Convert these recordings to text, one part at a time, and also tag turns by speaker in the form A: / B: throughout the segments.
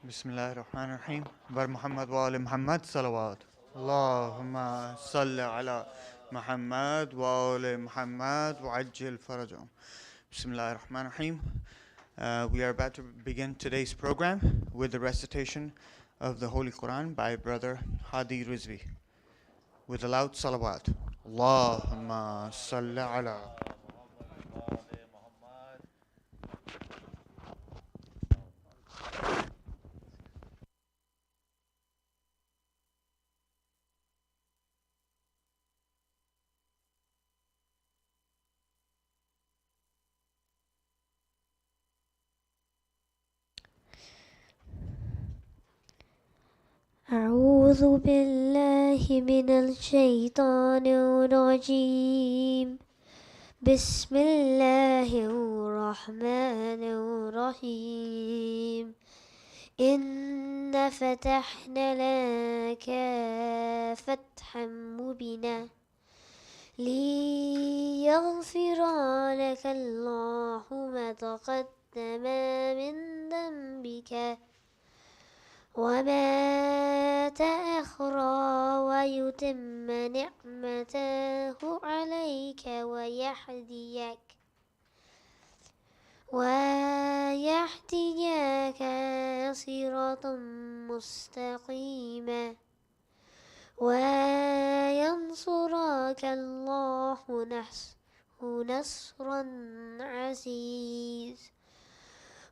A: بسم الله الرحمن الرحيم. بر محمد وآل محمد صلوات. اللهم صل على محمد وآل محمد وعجل فرجهم. بسم الله الرحمن الرحيم. We are about to begin today's program with the recitation of the Holy Quran by Brother Hadi Rizvi with a loud salawat. Allahumma salli ala.
B: أعوذ بالله من الشيطان الرجيم. بسم الله الرحمن الرحيم. إن فتحنا لك فتحا مبينا ليغفر لك الله ما تقدم من ذنبك وما تأخر ويتم نعمته عليك ويهديك صراطا مستقيما وينصرك الله نصرا عزيز.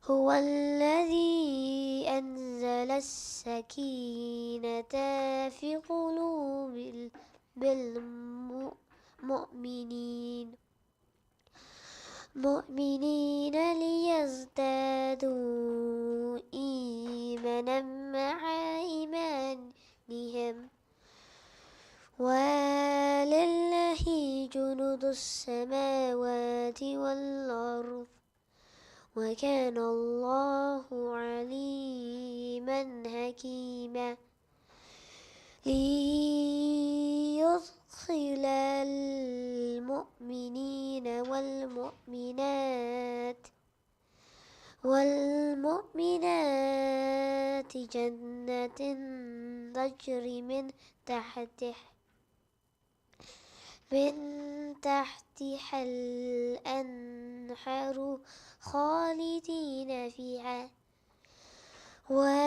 B: هو الذي أنزل السكينة في قلوب المؤمنين ليزدادوا إيمانا مع إيمانهم ولله جنود السماوات والأرض وكان الله عليما حكيما. ليدخل المؤمنين والمؤمنات جنات تجري من تحتها الأنهار خالدين فيها ويكفر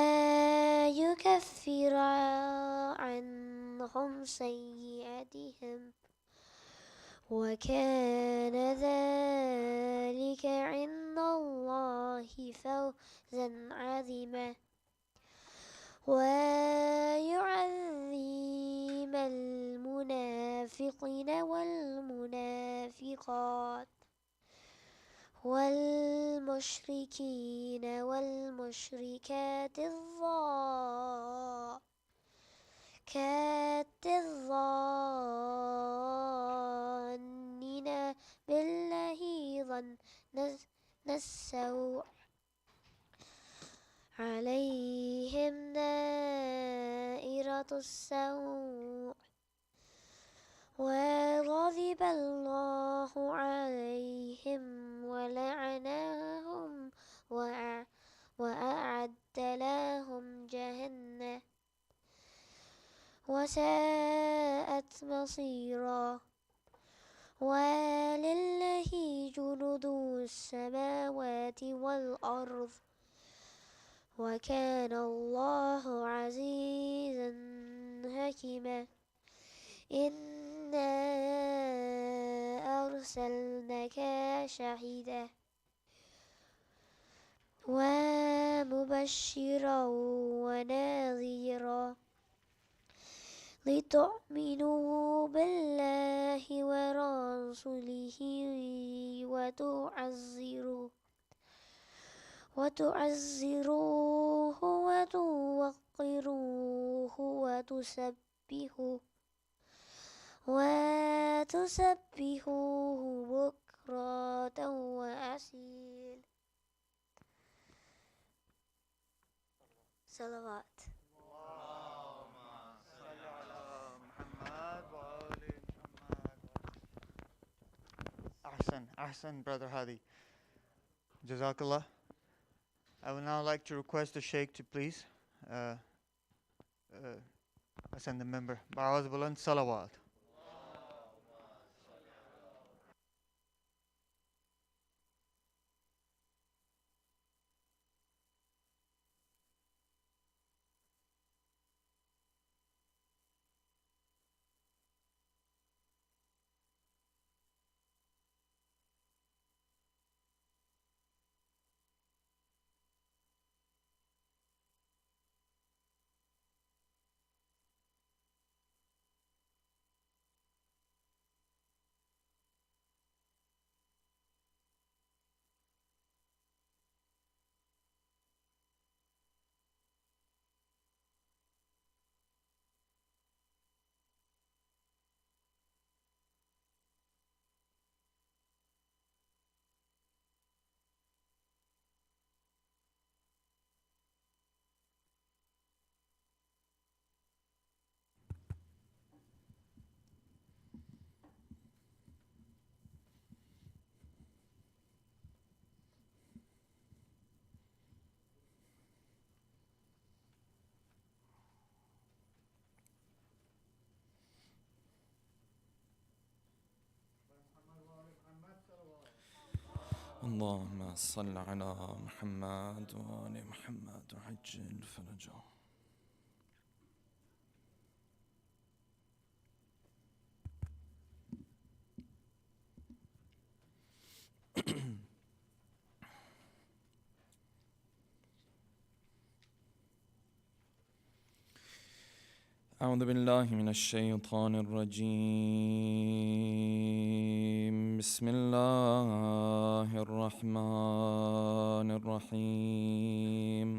B: عنهم سيئاتهم وكان ذلك عند الله فوزا عظيما. ويعذب المنافقين والمنافقات والمشركين والمشركات الظانين بالله ظن السوء عليهم دائرة السوء وغضب الله عليهم ولعنهم وأعد لهم جهنم وساءت مصيرا. ولله جنود السماوات والأرض وكان الله عزيزا حكيما. إنا أرسلناك شاهدا ومبشرا ونذيرا لتؤمنوا بالله ورسوله وتعزروه وتوقروه وتسبحوه بكرة وأصيل. صلوات.
A: اللهم صل على محمد وآل محمد. أحسن Brother Hadi. Jazakallah. I would now like to request the Sheikh to please uh, ascend the member. Ba'az Buland Salawat.
C: اللهم صل على محمد وآل محمد وعجل فرجه. أعوذ بالله من الشيطان الرجيم. بسم الله الرحمن الرحيم.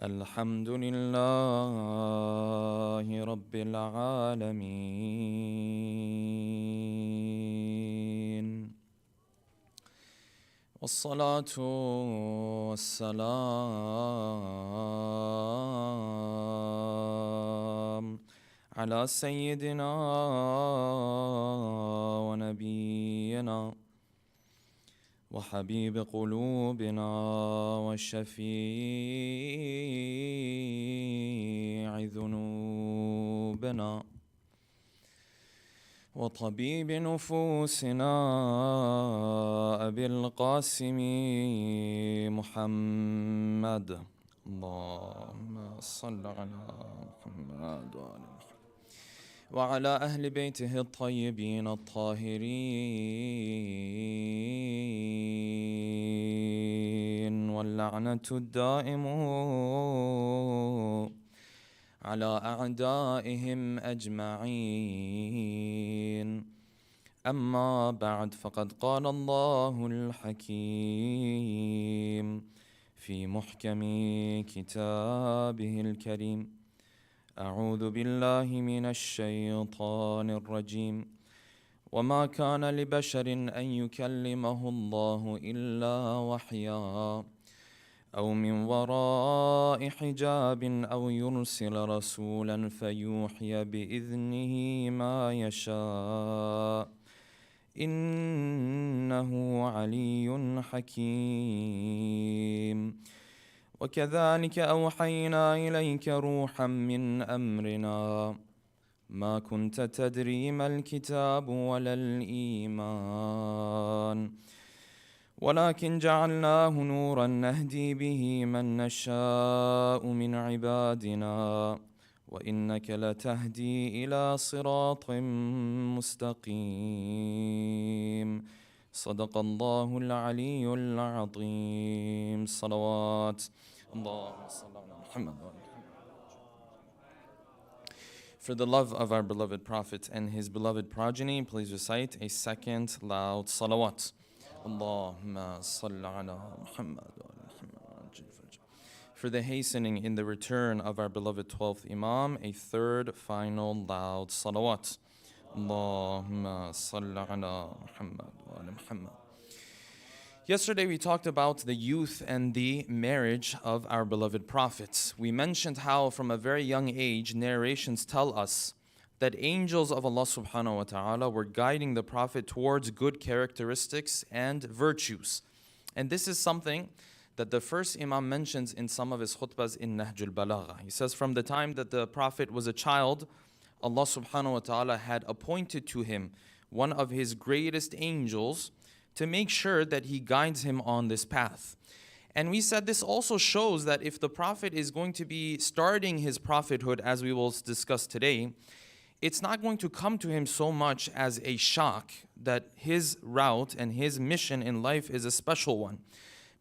C: الحمد لله رب العالمين، والصلاة والسلام على سيدنا ونبينا وحبيب قلوبنا وشفيع ذنوبنا وطبيب نفوسنا أبي القاسم محمد. اللهم صل على محمد وآل محمد وعلى أهل بيته الطيبين الطاهرين، واللعنة الدائم على أعدائهم أجمعين. أما بعد، فقد قال الله الحكيم في محكم كتابه الكريم: أعوذ بالله من الشيطان الرجيم. وما كان لبشر أن يكلمه الله إلا وحيا أو من وراء حجاب أو يرسل رسولا فيوحي بإذنه ما يشاء، إنه علي حكيم. وكذلك أوحينا إليك روحا من أمرنا ما كنت تدري ما الكتاب ولا الإيمان، ولكن جعلناه نورا نهدي به من نشاء من عبادنا، وإنك لتهدي إلى صراط مستقيم. صدق الله العلي العظيم. صلوات اللهم صل على محمد. For the love of our beloved Prophet and his beloved progeny, please recite a second loud salawat. Allahumma salli ala Muhammad wa ala Muhammad. For the hastening in the return of our beloved 12th Imam, a third final loud salawat. Allahumma salli ala Muhammad wa ala Muhammad. Yesterday we talked about the youth and the marriage of our beloved prophets. We mentioned how from a very young age narrations tell us that angels of Allah subhanahu wa ta'ala were guiding the prophet towards good characteristics and virtues. And this is something that the first Imam mentions in some of his khutbahs in Nahjul Balagha. He says from the time that the Prophet was a child, Allah subhanahu wa ta'ala had appointed to him one of his greatest angels to make sure that he guides him on this path. And we said this also shows that if the Prophet is going to be starting his prophethood, as we will discuss today, it's not going to come to him so much as a shock that his route and his mission in life is a special one.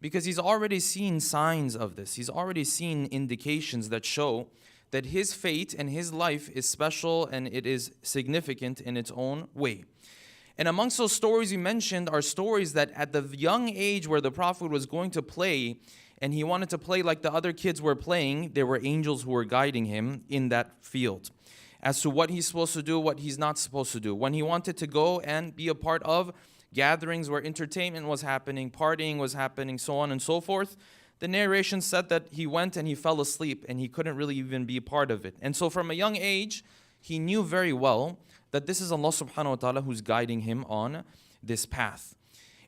C: Because he's already seen signs of this. He's already seen indications that show that his fate and his life is special and it is significant in its own way. And amongst those stories we mentioned are stories that at the young age where the Prophet was going to play, and he wanted to play like the other kids were playing, there were angels who were guiding him in that field as to what he's supposed to do, what he's not supposed to do. When he wanted to go and be a part of gatherings where entertainment was happening, partying was happening, so on and so forth, the narration said that he went and he fell asleep and he couldn't really even be a part of it. And so from a young age, he knew very well that this is Allah subhanahu wa ta'ala who's guiding him on this path.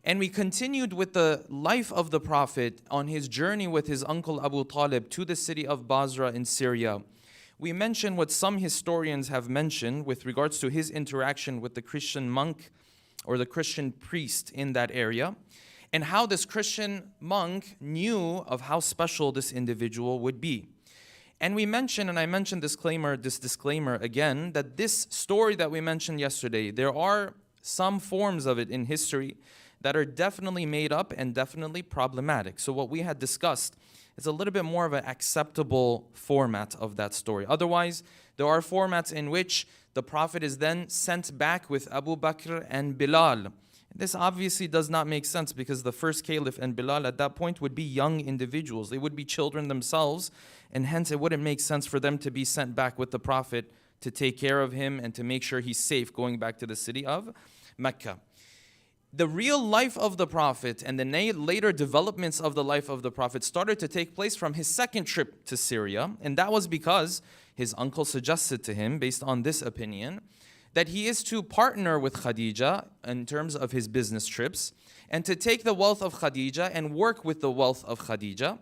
C: And we continued with the life of the Prophet on his journey with his uncle Abu Talib to the city of Basra in Syria. We mentioned what some historians have mentioned with regards to his interaction with the Christian monk or the Christian priest in that area, and how this Christian monk knew of how special this individual would be. And we mentioned, and I mentioned this disclaimer again, that this story that we mentioned yesterday, there are some forms of it in history that are definitely made up and definitely problematic. So what we had discussed is a little bit more of an acceptable format of that story. Otherwise, there are formats in which the Prophet is then sent back with Abu Bakr and Bilal. This obviously does not make sense because the first caliph and Bilal at that point would be young individuals. They would be children themselves, and hence it wouldn't make sense for them to be sent back with the Prophet to take care of him and to make sure he's safe going back to the city of Mecca. The real life of the Prophet and the later developments of the life of the Prophet started to take place from his second trip to Syria, and that was because his uncle suggested to him, based on this opinion, that he is to partner with Khadija in terms of his business trips and to take the wealth of Khadija and work with the wealth of Khadija.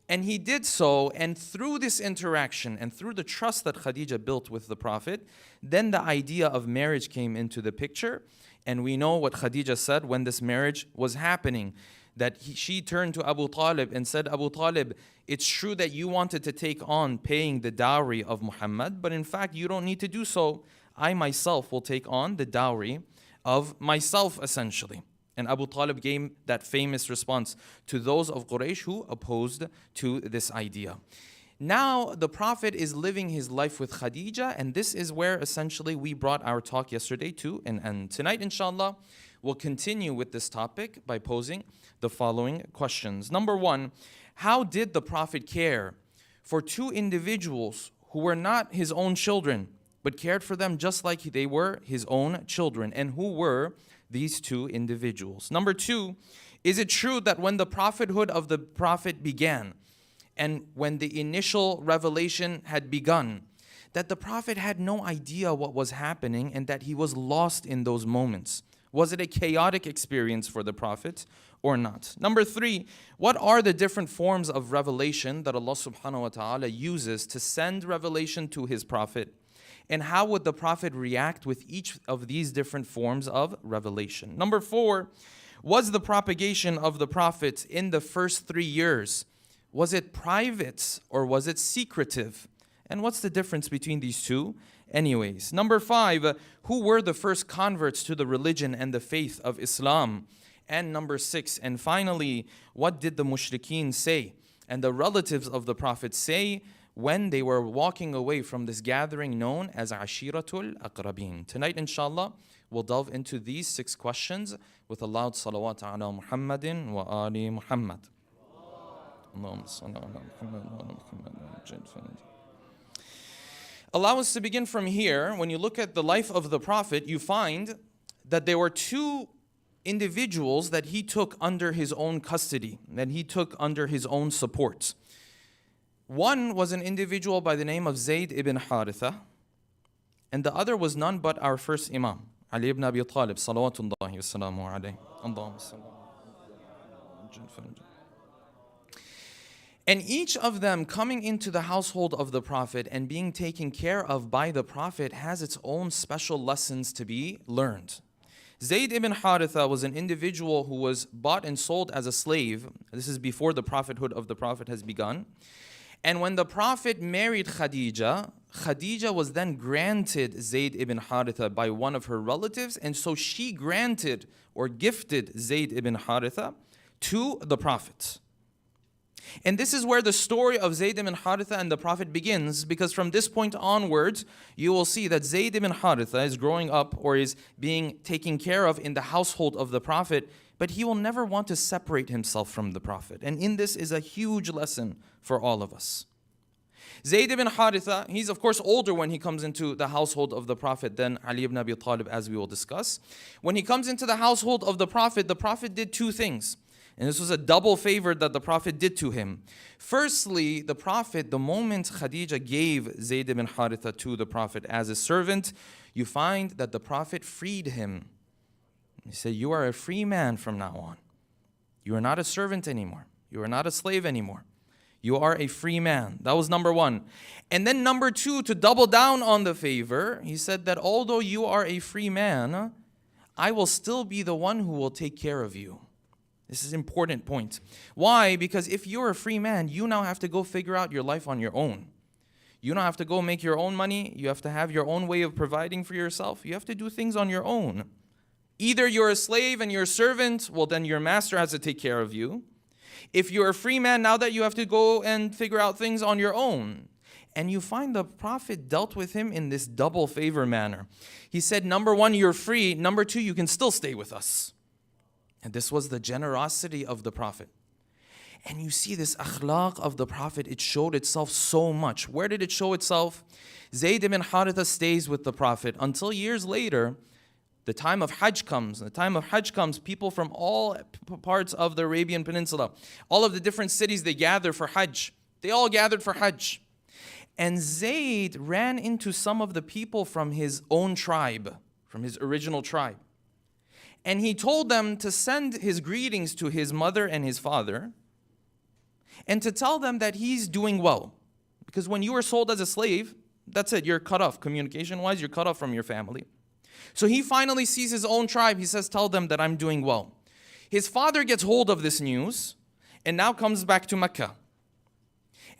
C: And he did so, and through this interaction and through the trust that Khadija built with the Prophet, then the idea of marriage came into the picture. And we know what Khadija said when this marriage was happening, that she turned to Abu Talib and said, Abu Talib, it's true that you wanted to take on paying the dowry of Muhammad, but in fact you don't need to do so. I myself will take on the dowry of myself, essentially. And Abu Talib gave that famous response to those of Quraysh who opposed to this idea. Now the Prophet is living his life with Khadija, and this is where essentially we brought our talk yesterday to an end. Tonight, inshallah, we'll continue with this topic by posing the following questions. Number one, how did the Prophet care for two individuals who were not his own children, but cared for them just like they were his own children? And who were these two individuals? Number two, is it true that when the prophethood of the Prophet began, and when the initial revelation had begun, that the Prophet had no idea what was happening and that he was lost in those moments? Was it a chaotic experience for the Prophet or not? Number three, what are the different forms of revelation that Allah subhanahu wa ta'ala uses to send revelation to his Prophet? And how would the Prophet react with each of these different forms of revelation? Number four, was the propagation of the Prophet in the first 3 years, was it private or was it secretive? And what's the difference between these two? Anyways, number five, who were the first converts to the religion and the faith of Islam? And number six, and finally, what did the mushrikeen say and the relatives of the Prophet say when they were walking away from this gathering known as Ashiratul Aqrabin? Tonight, inshallah, we'll delve into these 6 questions with a loud salawat ala Muhammadin wa ali Muhammad. Allow us to begin from here. When you look at the life of the Prophet, you find that there were two individuals that he took under his own custody, that he took under his own support. One was an individual by the name of Zayd ibn Haritha, and the other was none but our first Imam, Ali ibn Abi Talib, salawatullahi wa salamu alayhi. Allahumma salli. And each of them coming into the household of the Prophet and being taken care of by the Prophet has its own special lessons to be learned. Zayd ibn Haritha was an individual who was bought and sold as a slave. This is before the prophethood of the Prophet has begun. And when the Prophet married Khadija, Khadija was then granted Zayd ibn Haritha by one of her relatives, and so she granted or gifted Zayd ibn Haritha to the Prophet. And this is where the story of Zayd ibn Haritha and the Prophet begins, because from this point onwards, you will see that Zayd ibn Haritha is growing up or is being taken care of in the household of the Prophet, but he will never want to separate himself from the Prophet. And in this is a huge lesson for all of us. Zayd ibn Haritha, he's of course older when he comes into the household of the Prophet than Ali ibn Abi Talib, as we will discuss. When he comes into the household of the Prophet did two things. And this was a double favor that the Prophet did to him. Firstly, the Prophet, the moment Khadija gave Zayd ibn Haritha to the Prophet as a servant, you find that the Prophet freed him. He said, you are a free man from now on. You are not a servant anymore. You are not a slave anymore. You are a free man. That was number one. And then number two, to double down on the favor, he said that although you are a free man, I will still be the one who will take care of you. This is an important point. Why? Because if you're a free man, you now have to go figure out your life on your own. You don't have to go make your own money. You have to have your own way of providing for yourself. You have to do things on your own. Either you're a slave and you're a servant, well then your master has to take care of you. If you're a free man, now that you have to go and figure out things on your own. And you find the Prophet dealt with him in this double favor manner. He said, number one, you're free. Number two, you can still stay with us. And this was the generosity of the Prophet. And you see this akhlaq of the Prophet, it showed itself so much. Where did it show itself? Zayd ibn Haritha stays with the Prophet until years later, the time of Hajj comes. The time of Hajj comes, people from all parts of the Arabian Peninsula, all of the different cities, they gather for Hajj. They all gathered for Hajj. And Zayd ran into some of the people from his own tribe, from his original tribe. And he told them to send his greetings to his mother and his father and to tell them that he's doing well. Because when you were sold as a slave, that's it, you're cut off. Communication-wise, you're cut off from your family. So he finally sees his own tribe. He says, tell them that I'm doing well. His father gets hold of this news and now comes back to Mecca.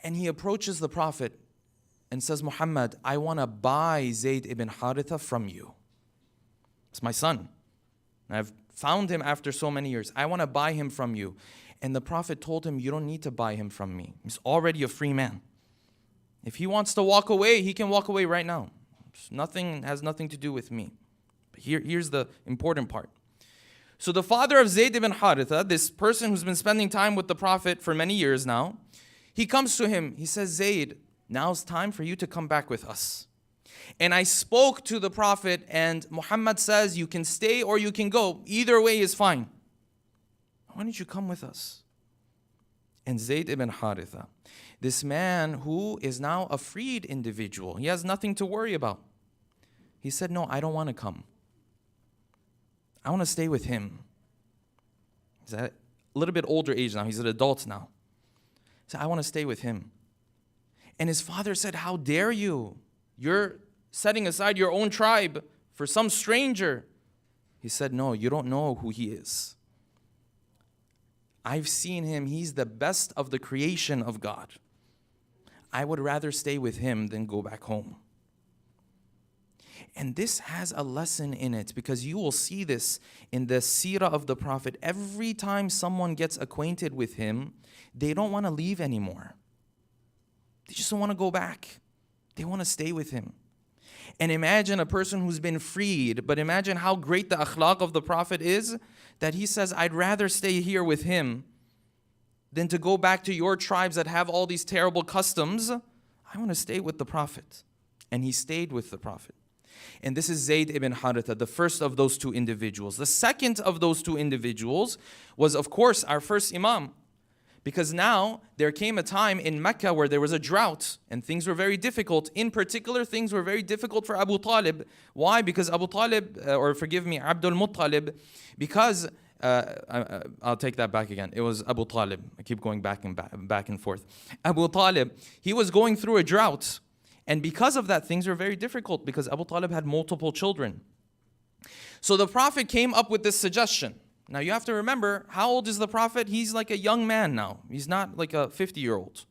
C: And he approaches the Prophet and says, Muhammad, I want to buy Zayd ibn Haritha from you. It's my son. I've found him after so many years. I want to buy him from you. And the Prophet told him, you don't need to buy him from me. He's already a free man. If he wants to walk away, he can walk away right now. Has nothing to do with me. But here's the important part. So the father of Zayd ibn Haritha, this person who's been spending time with the Prophet for many years now, he comes to him. He says, Zayd, now's time for you to come back with us. And I spoke to the Prophet, and Muhammad says you can stay or you can go. Either way is fine. Why don't you come with us? And Zayd ibn Haritha, this man who is now a freed individual, he has nothing to worry about. He said, no, I don't want to come. I want to stay with him. He's at a little bit older age now. He's an adult now. He said, I want to stay with him. And his father said, how dare you? You're setting aside your own tribe for some stranger. He said, no, you don't know who he is. I've seen him. He's the best of the creation of God. I would rather stay with him than go back home. And this has a lesson in it, because you will see this in the seerah of the Prophet. Every time someone gets acquainted with him, they don't want to leave anymore. They just don't want to go back. They want to stay with him. And imagine a person who's been freed, but imagine how great the akhlaq of the Prophet is, that he says, I'd rather stay here with him than to go back to your tribes that have all these terrible customs. I want to stay with the Prophet. And he stayed with the Prophet. And this is Zayd ibn Haritha, the first of those two individuals. The second of those two individuals was, of course, our first Imam. Because now there came a time in Mecca where there was a drought and things were very difficult. In particular, things were very difficult for Abu Talib. Why? Because Abdul Muttalib, because I'll take that back again. It was Abu Talib. I keep going back and forth. Abu Talib, he was going through a drought. And because of that, things were very difficult because Abu Talib had multiple children. So the Prophet came up with this suggestion. Now you have to remember, how old is the Prophet? He's like a young man now. He's not like a 50-year-old.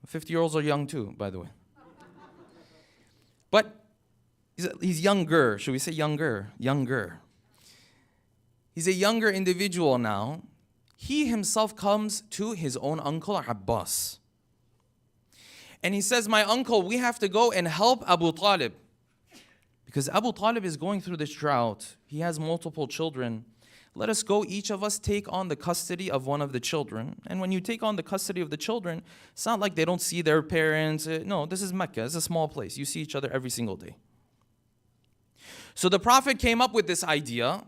C: 50-year-olds are young too, by the way. But he's younger. Should we say younger? Younger. He's a younger individual now. He himself comes to his own uncle Abbas. And he says, my uncle, we have to go and help Abu Talib. Because Abu Talib is going through this drought. He has multiple children. Let us go, each of us take on the custody of one of the children. And when you take on the custody of the children, it's not like they don't see their parents. No, this is Mecca. It's a small place. You see each other every single day. So the Prophet came up with this idea,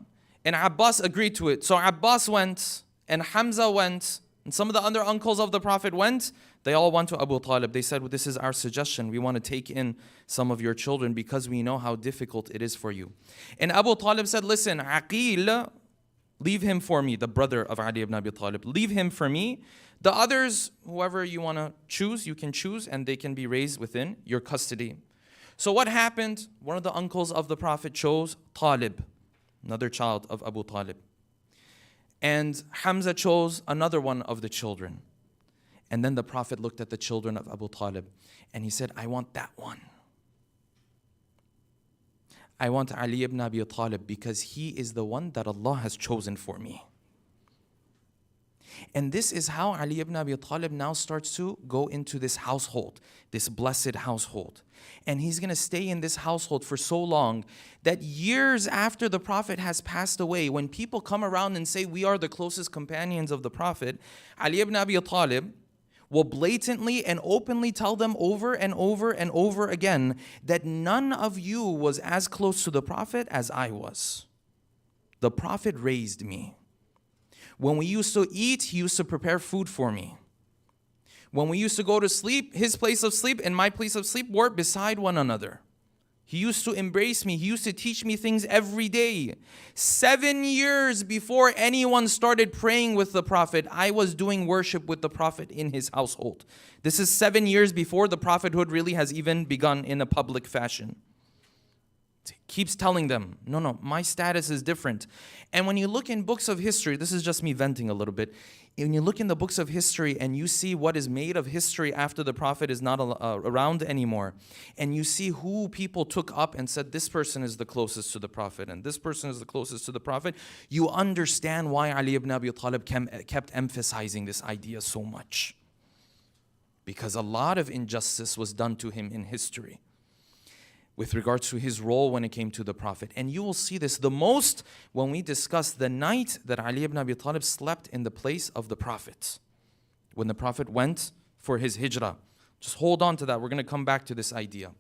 C: and Abbas agreed to it. So Abbas went, and Hamza went, and some of the other uncles of the Prophet went. They all went to Abu Talib. They said, well, this is our suggestion. We want to take in some of your children because we know how difficult it is for you. And Abu Talib said, listen, Aqil, leave him for me, the brother of Ali ibn Abi Talib. Leave him for me. The others, whoever you want to choose, you can choose, and they can be raised within your custody. So what happened? One of the uncles of the Prophet chose Talib, another child of Abu Talib. And Hamza chose another one of the children. And then the Prophet looked at the children of Abu Talib and he said, I want that one. I want Ali ibn Abi Talib because he is the one that Allah has chosen for me. And this is how Ali ibn Abi Talib now starts to go into this household, this blessed household. And he's going to stay in this household for so long that years after the Prophet has passed away, when people come around and say, we are the closest companions of the Prophet, Ali ibn Abi Talib will blatantly and openly tell them over and over and over again that none of you was as close to the Prophet as I was. The Prophet raised me. When we used to eat, he used to prepare food for me. When we used to go to sleep, his place of sleep and my place of sleep were beside one another. He used to embrace me. He used to teach me things every day. 7 years before anyone started praying with the Prophet, I was doing worship with the Prophet in his household. This is 7 years before the Prophethood really has even begun in a public fashion. He keeps telling them, no, my status is different. And when you look in books of history, this is just me venting a little bit. When you look in the books of history and you see what is made of history after the Prophet is not around anymore, and you see who people took up and said, this person is the closest to the Prophet, and this person is the closest to the Prophet, you understand why Ali ibn Abi Talib kept emphasizing this idea so much. Because a lot of injustice was done to him in history with regards to his role when it came to the Prophet. And you will see this the most when we discuss the night that Ali ibn Abi Talib slept in the place of the Prophet. When the Prophet went for his hijrah. Just hold on to that. We're going to come back to this idea.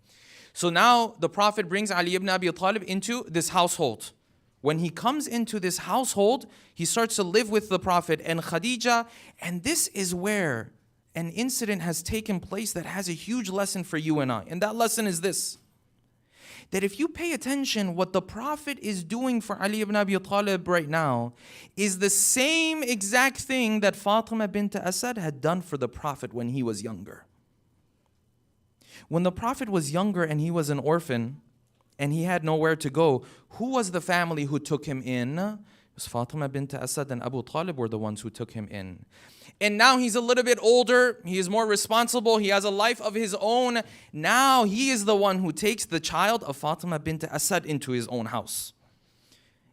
C: So now the Prophet brings Ali ibn Abi Talib into this household. When he comes into this household, he starts to live with the Prophet and Khadija. And this is where an incident has taken place that has a huge lesson for you and I. And that lesson is this: that if you pay attention, what the Prophet is doing for Ali ibn Abi Talib right now is the same exact thing that Fatima bint Asad had done for the Prophet when he was younger. When the Prophet was younger and he was an orphan and he had nowhere to go, who was the family who took him in? It was Fatima bint Asad and Abu Talib were the ones who took him in. And now he's a little bit older, he is more responsible, he has a life of his own. Now he is the one who takes the child of Fatima bint Asad into his own house.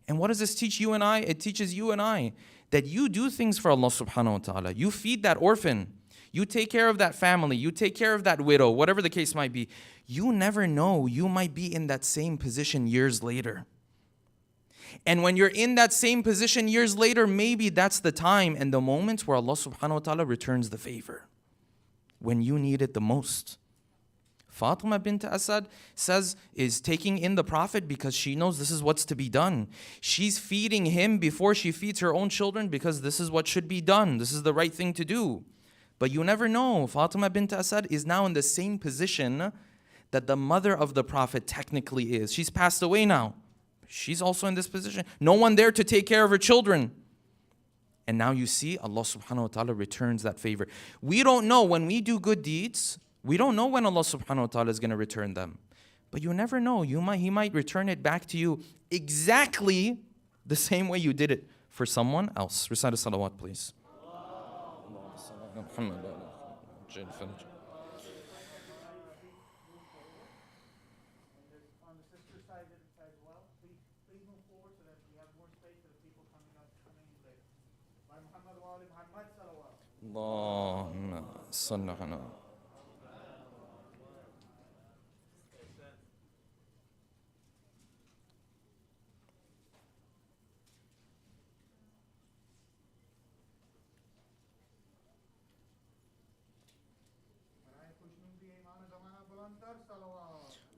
C: And what does this teach you and I? It teaches you and I that you do things for Allah subhanahu wa ta'ala. You feed that orphan, you take care of that family, you take care of that widow, whatever the case might be. You never know, you might be in that same position years later. And when you're in that same position years later, maybe that's the time and the moment where Allah subhanahu wa ta'ala returns the favor. When you need it the most. Fatima bint Asad is taking in the Prophet because she knows this is what's to be done. She's feeding him before she feeds her own children because this is what should be done. This is the right thing to do. But you never know. Fatima bint Asad is now in the same position that the mother of the Prophet technically is. She's passed away now. She's also in this position. No one there to take care of her children. And now you see Allah subhanahu wa ta'ala returns that favor. We don't know when we do good deeds, we don't know when Allah subhanahu wa ta'ala is going to return them. But you never know. He might return it back to you exactly the same way you did it for someone else. Recite a salawat, please. اللهم صل على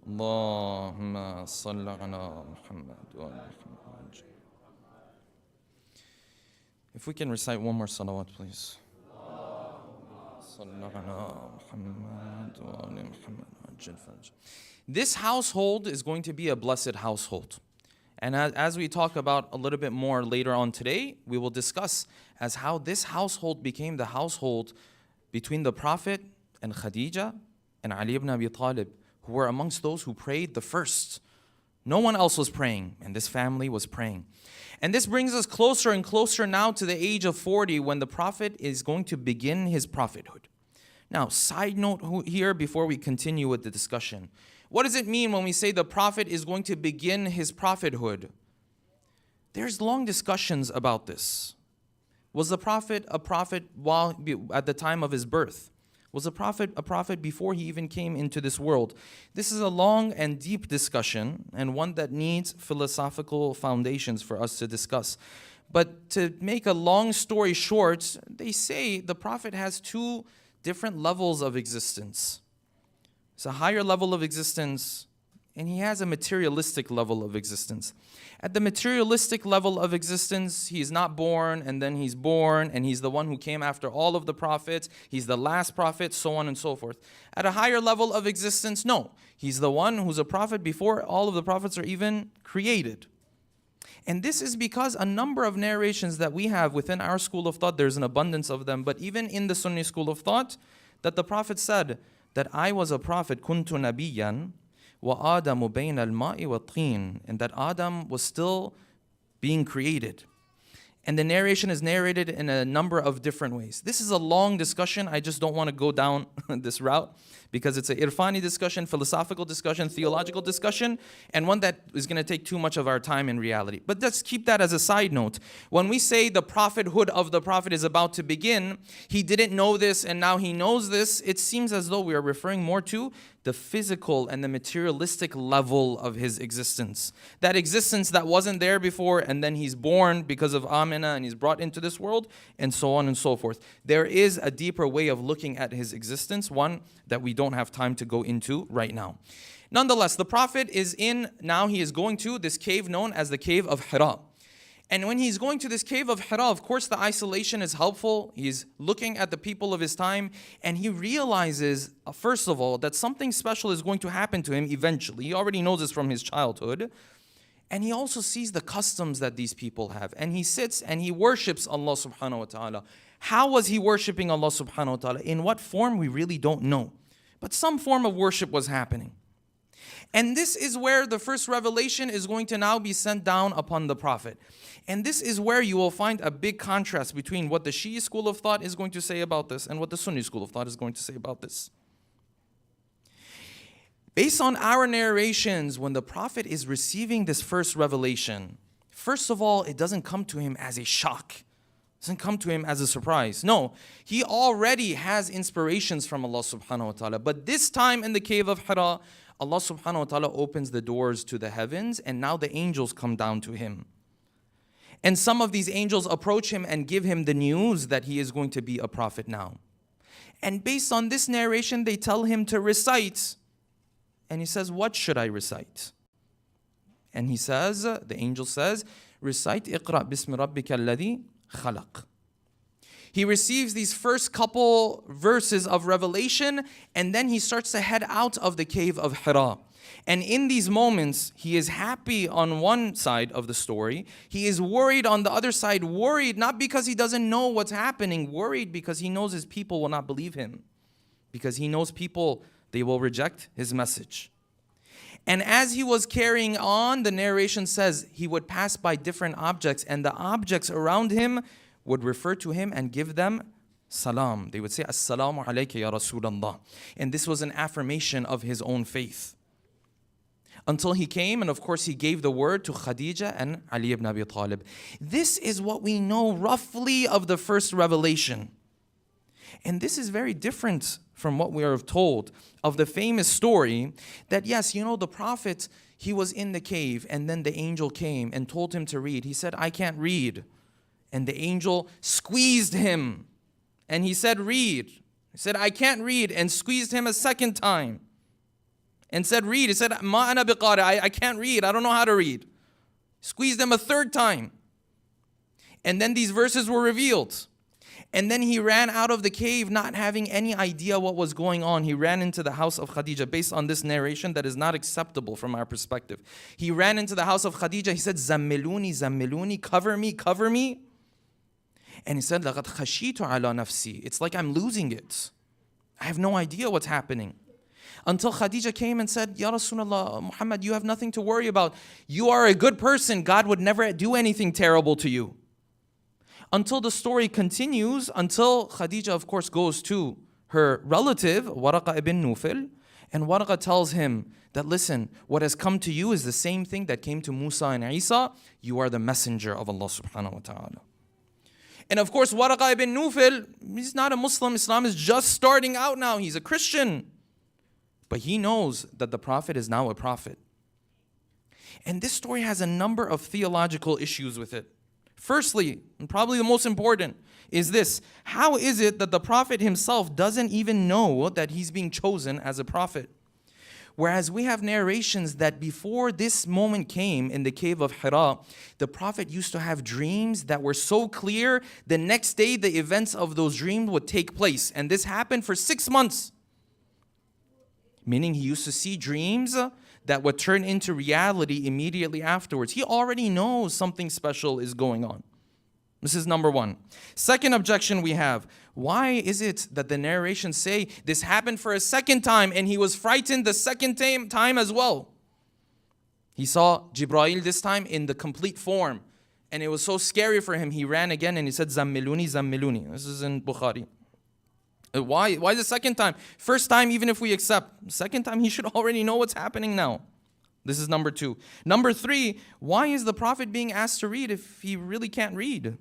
C: اللهم صل على محمد وآل محمد. If we can recite one more salawat, please. This household is going to be a blessed household. And as we talk about a little bit more later on today, we will discuss as how this household became the household between the Prophet and Khadija and Ali ibn Abi Talib, who were amongst those who prayed the first. No one else was praying, and this family was praying. And this brings us closer and closer now to the age of 40 when the Prophet is going to begin his prophethood. Now, side note here before we continue with the discussion. What does it mean when we say the Prophet is going to begin his prophethood? There's long discussions about this. Was the Prophet a prophet at the time of his birth? Was the Prophet a prophet before he even came into this world? This is a long and deep discussion and one that needs philosophical foundations for us to discuss. But to make a long story short, they say the Prophet has two different levels of existence. It's a higher level of existence, and he has a materialistic level of existence. At the materialistic level of existence, he is not born, and then he's born, and he's the one who came after all of the prophets. He's the last prophet, so on and so forth. At a higher level of existence, no. He's the one who's a prophet before all of the prophets are even created. And this is because a number of narrations that we have within our school of thought, there's an abundance of them, but even in the Sunni school of thought, that the Prophet said that I was a prophet, kuntu nabiyyan, وَآدَمُ بَيْنَ الْمَاءِ وَالطِّينِ, and that Adam was still being created. And the narration is narrated in a number of different ways. This is a long discussion. I just don't want to go down this route because it's an irfani discussion, philosophical discussion, theological discussion, and one that is going to take too much of our time in reality. But let's keep that as a side note. When we say the prophethood of the Prophet is about to begin, he didn't know this and now he knows this, it seems as though we are referring more to the physical and the materialistic level of his existence. That existence that wasn't there before, and then he's born because of Amina and he's brought into this world, and so on and so forth. There is a deeper way of looking at his existence, one that we don't have time to go into right now. Nonetheless, the Prophet is he is going to this cave known as the cave of Hira. And when he's going to this cave of Hira, of course the isolation is helpful. He's looking at the people of his time and he realizes, first of all, that something special is going to happen to him eventually. He already knows this from his childhood. And he also sees the customs that these people have. And he sits and he worships Allah subhanahu wa ta'ala. How was he worshiping Allah subhanahu wa ta'ala? In what form, we really don't know. But some form of worship was happening. And this is where the first revelation is going to now be sent down upon the Prophet. And this is where you will find a big contrast between what the Shia school of thought is going to say about this and what the Sunni school of thought is going to say about this. Based on our narrations, when the Prophet is receiving this first revelation, first of all, it doesn't come to him as a shock. It doesn't come to him as a surprise. No, he already has inspirations from Allah subhanahu wa ta'ala. But this time in the cave of Hira, Allah subhanahu wa ta'ala opens the doors to the heavens, and now the angels come down to him. And some of these angels approach him and give him the news that he is going to be a prophet now. And based on this narration, they tell him to recite. And he says, what should I recite? And he says, the angel says, recite, اقرأ بسم ربك الذي خلق. He receives these first couple verses of revelation, and then he starts to head out of the cave of Hira. And in these moments, he is happy on one side of the story. He is worried on the other side, worried not because he doesn't know what's happening, worried because he knows his people will not believe him. Because he knows people, they will reject his message. And as he was carrying on, the narration says he would pass by different objects, and the objects around him would refer to him and give them salam. They would say, Assalamu alayka ya Rasulallah. And this was an affirmation of his own faith. Until he came, and of course he gave the word to Khadija and Ali ibn Abi Talib. This is what we know roughly of the first revelation. And this is very different from what we are told of the famous story that, yes, you know, the Prophet, he was in the cave and then the angel came and told him to read. He said, I can't read. And the angel squeezed him and he said, read. He said, I can't read, and squeezed him a second time and said, read. He said, Ma ana biqari, I can't read. I don't know how to read. Squeezed him a third time. And then these verses were revealed. And then he ran out of the cave not having any idea what was going on. He ran into the house of Khadija based on this narration that is not acceptable from our perspective. He ran into the house of Khadija. He said, Zammiluni, Zammiluni, cover me, cover me. And he said, لَقَدْ خَشِيتُ عَلَى نَفْسِي. It's like I'm losing it. I have no idea what's happening. Until Khadija came and said, Ya Rasulullah, Muhammad, you have nothing to worry about. You are a good person. God would never do anything terrible to you. Until the story continues, until Khadija, of course, goes to her relative, Waraqa ibn Nufil, and Waraqa tells him that, listen, what has come to you is the same thing that came to Musa and Isa. You are the messenger of Allah subhanahu wa ta'ala. And of course, Waraqa ibn Nufil, he's not a Muslim. Islam is just starting out now. He's a Christian. But he knows that the Prophet is now a prophet. And this story has a number of theological issues with it. Firstly, and probably the most important, is this. How is it that the Prophet himself doesn't even know that he's being chosen as a prophet? Whereas we have narrations that before this moment came in the cave of Hira, the Prophet used to have dreams that were so clear, the next day the events of those dreams would take place. And this happened for 6 months. Meaning he used to see dreams that would turn into reality immediately afterwards. He already knows something special is going on. This is number one. Second objection we have. Why is it that the narrations say this happened for a second time and he was frightened the second time as well? He saw Jibreel this time in the complete form. And it was so scary for him, he ran again and he said, Zammiluni, Zammiluni. This is in Bukhari. Why the second time? First time, even if we accept. Second time, he should already know what's happening now. This is number two. Number three, why is the Prophet being asked to read if he really can't read?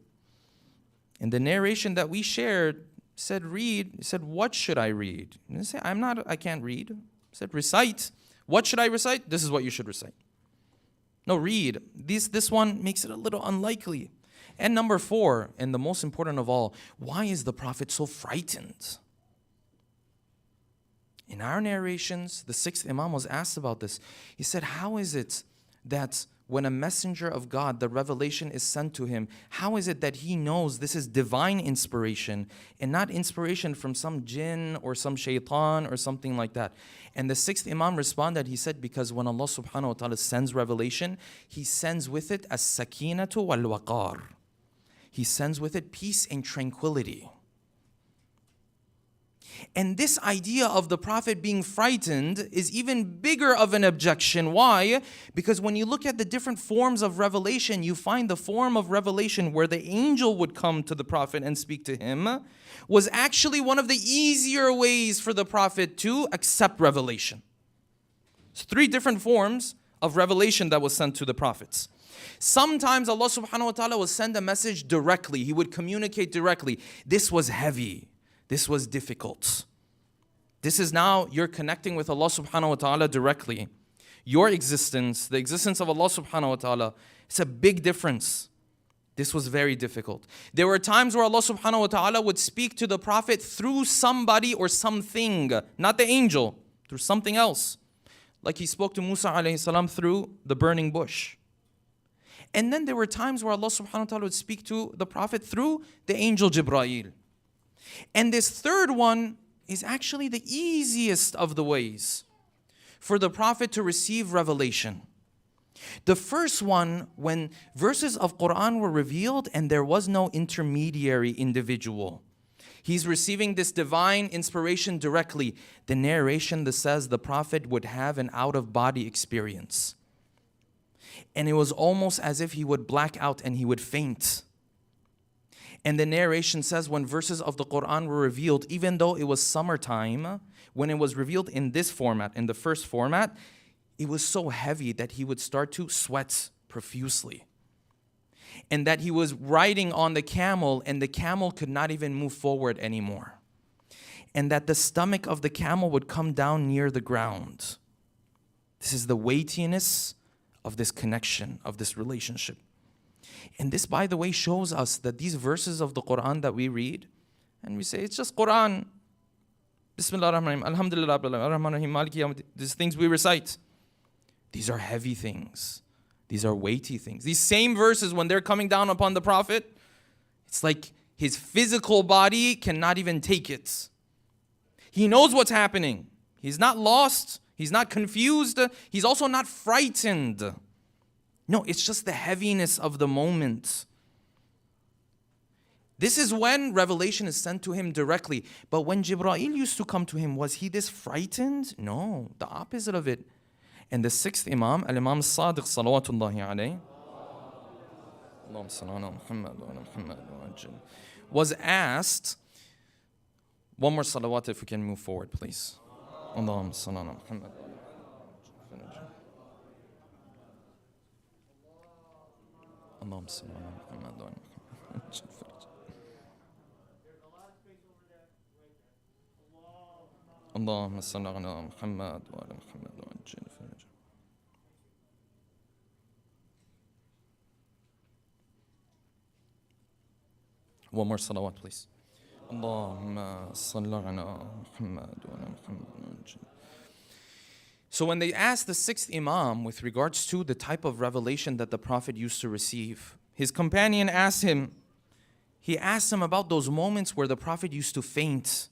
C: In the narration that we shared, said read. He said, what should I read? And he said, I can't read. He said, recite. What should I recite? This is what you should recite. No, read. This one makes it a little unlikely. And number four, and the most important of all, why is the Prophet so frightened? In our narrations, the sixth Imam was asked about this. He said, how is it that when a messenger of God, the revelation is sent to him, how is it that he knows this is divine inspiration and not inspiration from some jinn or some shaitan or something like that? And the sixth Imam responded, he said, because when Allah subhanahu wa ta'ala sends revelation, He sends with it as-sakinatu wal-waqar. He sends with it peace and tranquility. And this idea of the Prophet being frightened is even bigger of an objection. Why? Because when you look at the different forms of revelation, you find the form of revelation where the angel would come to the Prophet and speak to him was actually one of the easier ways for the Prophet to accept revelation. It's 3 different forms of revelation that was sent to the prophets. Sometimes Allah subhanahu wa ta'ala will send a message directly. He would communicate directly. This was heavy. This was difficult. This is now you're connecting with Allah subhanahu wa ta'ala directly. Your existence, the existence of Allah subhanahu wa ta'ala, it's a big difference. This was very difficult. There were times where Allah subhanahu wa ta'ala would speak to the Prophet through somebody or something, not the angel, through something else. Like He spoke to Musa alayhi salam through the burning bush. And then there were times where Allah subhanahu wa ta'ala would speak to the Prophet through the angel Jibreel. And this third one is actually the easiest of the ways for the Prophet to receive revelation. The first one, when verses of Quran were revealed and there was no intermediary individual. He's receiving this divine inspiration directly. The narration that says the Prophet would have an out-of-body experience. And it was almost as if he would black out and he would faint. And the narration says when verses of the Quran were revealed, even though it was summertime, when it was revealed in this format, in the first format, it was so heavy that he would start to sweat profusely. And that he was riding on the camel and the camel could not even move forward anymore. And that the stomach of the camel would come down near the ground. This is the weightiness of this connection, of this relationship. And this, by the way, shows us that these verses of the Quran that we read, and we say, it's just Quran. Bismillah ar-Rahman ar-Rahim, Alhamdulillah, ar-Rahman ar-Rahim, Maliki Yawmiddin. These things we recite. These are heavy things. These are weighty things. These same verses, when they're coming down upon the Prophet, it's like his physical body cannot even take it. He knows what's happening. He's not lost. He's not confused. He's also not frightened. No, it's just the heaviness of the moment. This is when revelation is sent to him directly. But when Jibreel used to come to him, was he this frightened? No, the opposite of it. And the sixth Imam, Al-Imam Sadiq Salawatullahi alayhi, was asked, one more salawat if we can move forward, please. Allahumma salli ala Muhammad. Allahumma salli ala Muhammad. Allahumma salli ala Muhammad wa ala Muhammad wa ajil faraj. One more salawat, please. Allahumma salli ala Muhammad wa ala Muhammad wa ajil. So when they asked the sixth Imam with regards to the type of revelation that the Prophet used to receive, his companion asked him, he asked him about those moments where the Prophet used to faint,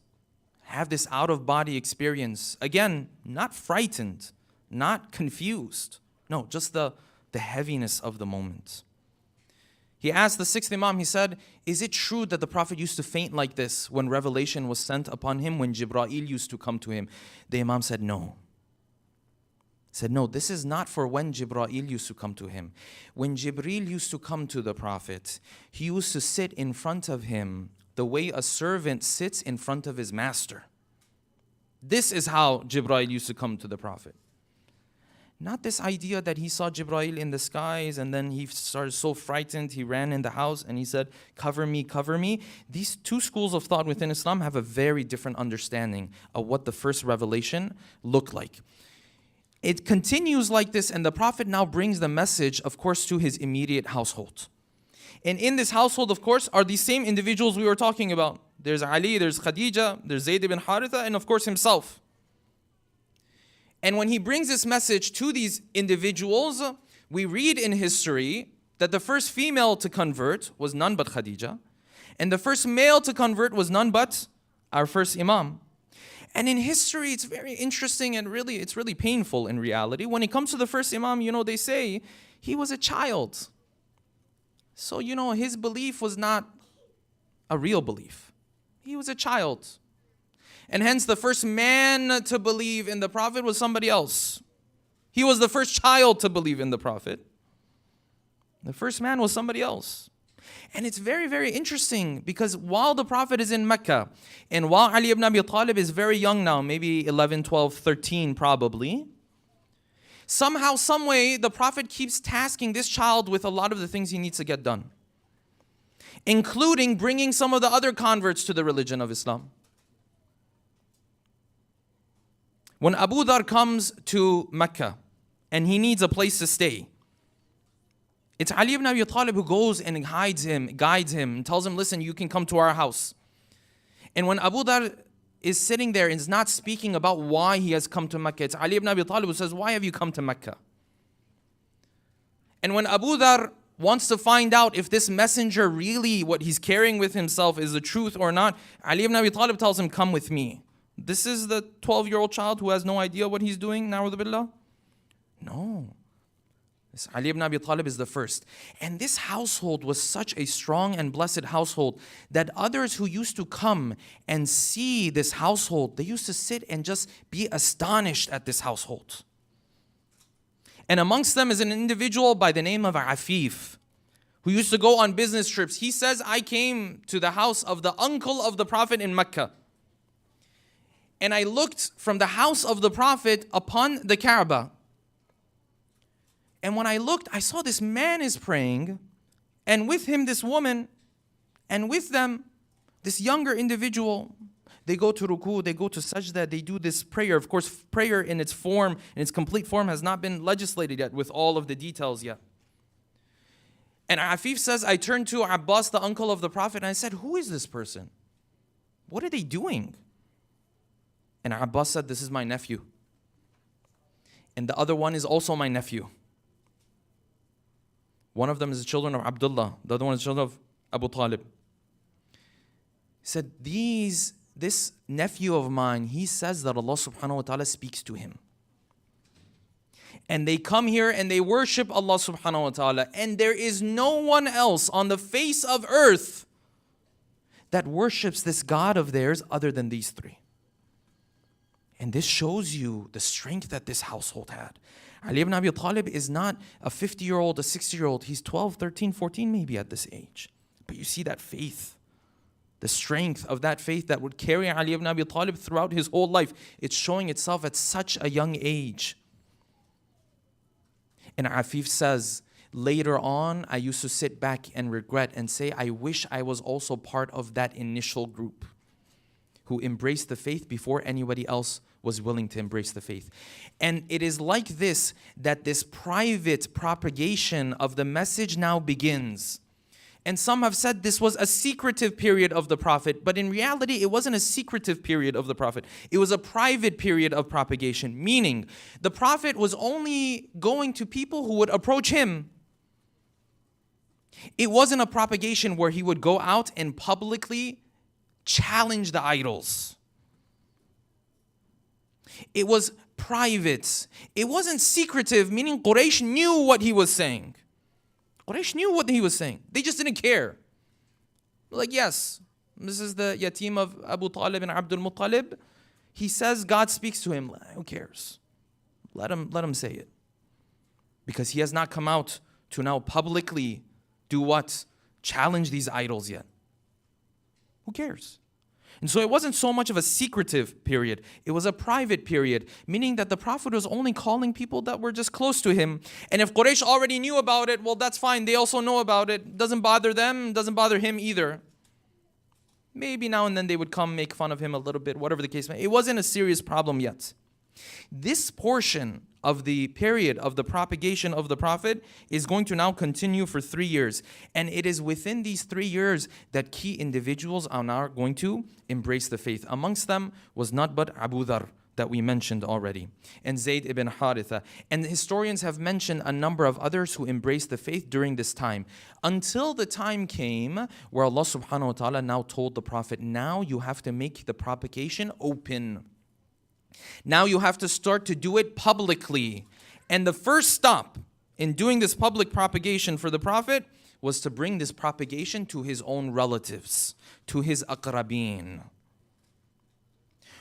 C: have this out-of-body experience. Again, not frightened, not confused. No, just the heaviness of the moment. He asked the sixth Imam, he said, is it true that the Prophet used to faint like this when revelation was sent upon him, when Jibreel used to come to him? The Imam said, no. Said, no, this is not for when Jibreel used to come to him. When Jibreel used to come to the Prophet, he used to sit in front of him the way a servant sits in front of his master. This is how Jibreel used to come to the Prophet. Not this idea that he saw Jibreel in the skies and then he started so frightened, he ran in the house and he said, cover me, cover me. These two schools of thought within Islam have a very different understanding of what the first revelation looked like. It continues like this, and the Prophet now brings the message, of course, to his immediate household. And in this household, of course, are these same individuals we were talking about. There's Ali, there's Khadija, there's Zayd ibn Haritha, and of course himself. And when he brings this message to these individuals, we read in history that the first female to convert was none but Khadija, and the first male to convert was none but our first Imam. And in history, it's very interesting and it's really painful in reality. When it comes to the first Imam, they say he was a child. So, his belief was not a real belief. He was a child. And hence the first man to believe in the Prophet was somebody else. He was the first child to believe in the Prophet. The first man was somebody else. And it's very, very interesting because while the Prophet is in Mecca and while Ali ibn Abi Talib is very young now, maybe 11, 12, 13 probably, somehow, some way, the Prophet keeps tasking this child with a lot of the things he needs to get done, including bringing some of the other converts to the religion of Islam. When Abu Dhar comes to Mecca and he needs a place to stay, it's Ali ibn Abi Talib who goes and guides him, and tells him, listen, you can come to our house. And when Abu Dhar is sitting there and is not speaking about why he has come to Mecca, it's Ali ibn Abi Talib who says, why have you come to Mecca? And when Abu Dhar wants to find out if this messenger really, what he's carrying with himself is the truth or not, Ali ibn Abi Talib tells him, come with me. This is the 12-year-old child who has no idea what he's doing, na'udhu billah? No. This Ali ibn Abi Talib is the first. And this household was such a strong and blessed household that others who used to come and see this household, they used to sit and just be astonished at this household. And amongst them is an individual by the name of Afif, who used to go on business trips. He says, I came to the house of the uncle of the Prophet in Mecca. And I looked from the house of the Prophet upon the Kaaba. And when I looked, I saw this man is praying, and with him this woman, and with them this younger individual. They go to ruku, they go to sajda, they do this prayer. Of course, prayer in its form, in its complete form, has not been legislated yet with all of the details yet. And Afif says, I turned to Abbas, the uncle of the Prophet, and I said, who is this person? What are they doing? And Abbas said, this is my nephew. And the other one is also my nephew. One of them is the children of Abdullah. The other one is the children of Abu Talib. He said, this nephew of mine, he says that Allah subhanahu wa ta'ala speaks to him. And they come here and they worship Allah subhanahu wa ta'ala. And there is no one else on the face of earth that worships this God of theirs other than these three. And this shows you the strength that this household had. Ali ibn Abi Talib is not a 50-year-old, a 60-year-old. He's 12, 13, 14 maybe at this age. But you see that faith. The strength of that faith that would carry Ali ibn Abi Talib throughout his whole life. It's showing itself at such a young age. And Afif says, later on, I used to sit back and regret and say, I wish I was also part of that initial group who embraced the faith before anybody else was willing to embrace the faith. And it is like this that this private propagation of the message now begins. And some have said this was a secretive period of the Prophet, but in reality, it wasn't a secretive period of the Prophet. It was a private period of propagation, meaning the Prophet was only going to people who would approach him. It wasn't a propagation where he would go out and publicly challenge the idols. It was private. It wasn't secretive, meaning Quraysh knew what he was saying. Quraysh knew what he was saying. They just didn't care. Like, yes, this is the yatim of Abu Talib and Abdul Muttalib. He says God speaks to him. Who cares? Let him say it. Because he has not come out to now publicly do what? Challenge these idols yet. Who cares? And so it wasn't so much of a secretive period. It was a private period, meaning that the Prophet was only calling people that were just close to him. And if Quraysh already knew about it, well, that's fine. They also know about it. Doesn't bother them, doesn't bother him either. Maybe now and then they would come make fun of him a little bit, whatever the case may be. It wasn't a serious problem yet. This portion of the period of the propagation of the Prophet is going to now continue for 3 years. And it is within these 3 years that key individuals are now going to embrace the faith. Amongst them was not but Abu Dhar that we mentioned already, and Zayd ibn Haritha. And historians have mentioned a number of others who embraced the faith during this time. Until the time came where Allah subhanahu wa ta'ala now told the Prophet, now you have to make the propagation open. Now you have to start to do it publicly. And the first stop in doing this public propagation for the Prophet was to bring this propagation to his own relatives, to his aqrabeen.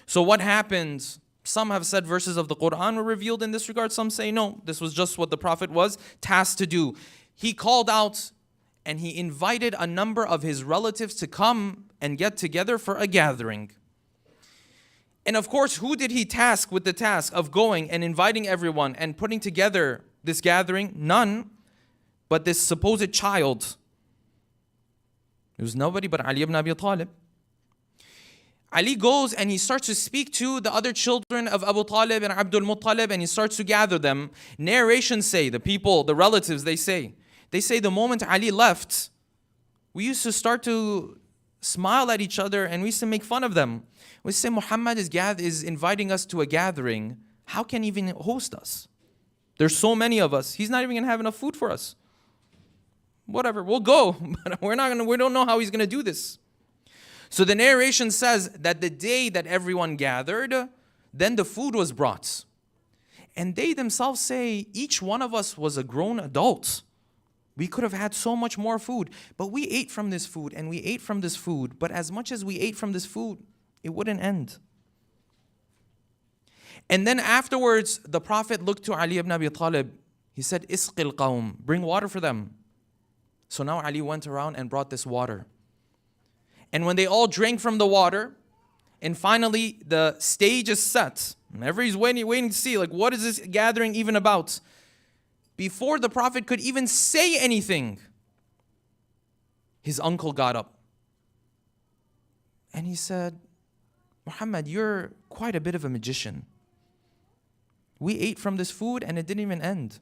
C: So what happened? Some have said verses of the Quran were revealed in this regard. Some say no, this was just what the Prophet was tasked to do. He called out and he invited a number of his relatives to come and get together for a gathering. And of course, who did he task with the task of going and inviting everyone and putting together this gathering? None but this supposed child. It was nobody but Ali ibn Abi Talib. Ali goes and he starts to speak to the other children of Abu Talib and Abdul Muttalib, and he starts to gather them. Narrations say, the people, the relatives, they say the moment Ali left, we used to start to smile at each other and we used to make fun of them. We say Muhammad is inviting us to a gathering. How can he even host us? There's so many of us. He's not even going to have enough food for us. whatever, we'll go. But we don't know how he's gonna do this. So the narration says that the day that everyone gathered, then the food was brought. And they themselves say, each one of us was a grown adult. We could have had so much more food, but we ate from this food and we ate from this food. But as much as we ate from this food, it wouldn't end. And then afterwards, the Prophet looked to Ali ibn Abi Talib. He said, Isqil qawm, bring water for them. So now Ali went around and brought this water. And when they all drank from the water, and finally the stage is set, and everybody's waiting to see, like, what is this gathering even about? Before the Prophet could even say anything, his uncle got up. And he said, Muhammad, you're quite a bit of a magician. We ate from this food and it didn't even end.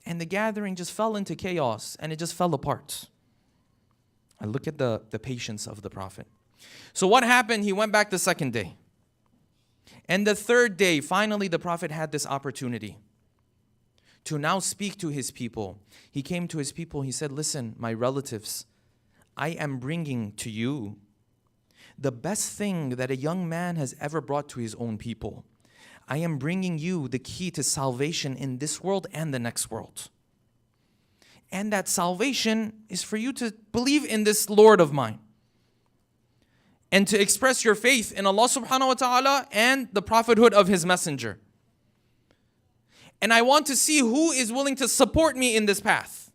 C: And the gathering just fell into chaos and it just fell apart. I look at the patience of the Prophet. So what happened? He went back the second day. And the third day, finally the Prophet had this opportunity to now speak to his people. He came to his people, he said, listen, my relatives, I am bringing to you the best thing that a young man has ever brought to his own people. I am bringing you the key to salvation in this world and the next world. And that salvation is for you to believe in this Lord of mine and to express your faith in Allah subhanahu wa ta'ala and the prophethood of His messenger. And I want to see who is willing to support me in this path.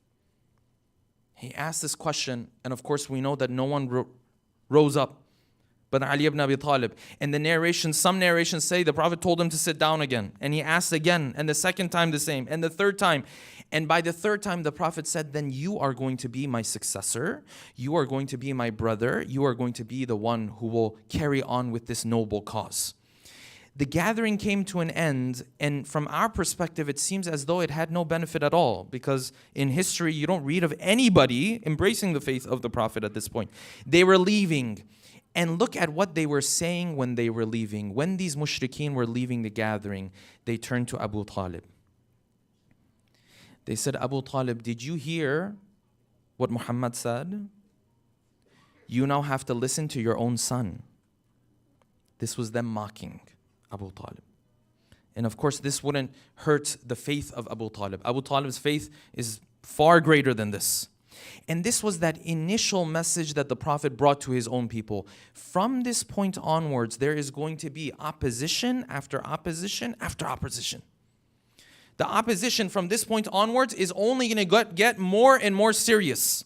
C: He asked this question, and of course we know that no one rose up but Ali ibn Abi Talib. And the narration, some narrations say the Prophet told him to sit down again. And he asked again, and the second time the same, and the third time. And by the third time the Prophet said, then you are going to be my successor. You are going to be my brother. You are going to be the one who will carry on with this noble cause. The gathering came to an end, and from our perspective, it seems as though it had no benefit at all, because in history, you don't read of anybody embracing the faith of the Prophet at this point. They were leaving. And look at what they were saying when they were leaving. When these mushrikeen were leaving the gathering, they turned to Abu Talib. They said, Abu Talib, did you hear what Muhammad said? You now have to listen to your own son. This was them mocking Abu Talib. And of course, this wouldn't hurt the faith of Abu Talib. Abu Talib's faith is far greater than this. And this was that initial message that the Prophet brought to his own people. From this point onwards, there is going to be opposition after opposition after opposition. The opposition from this point onwards is only going to get more and more serious.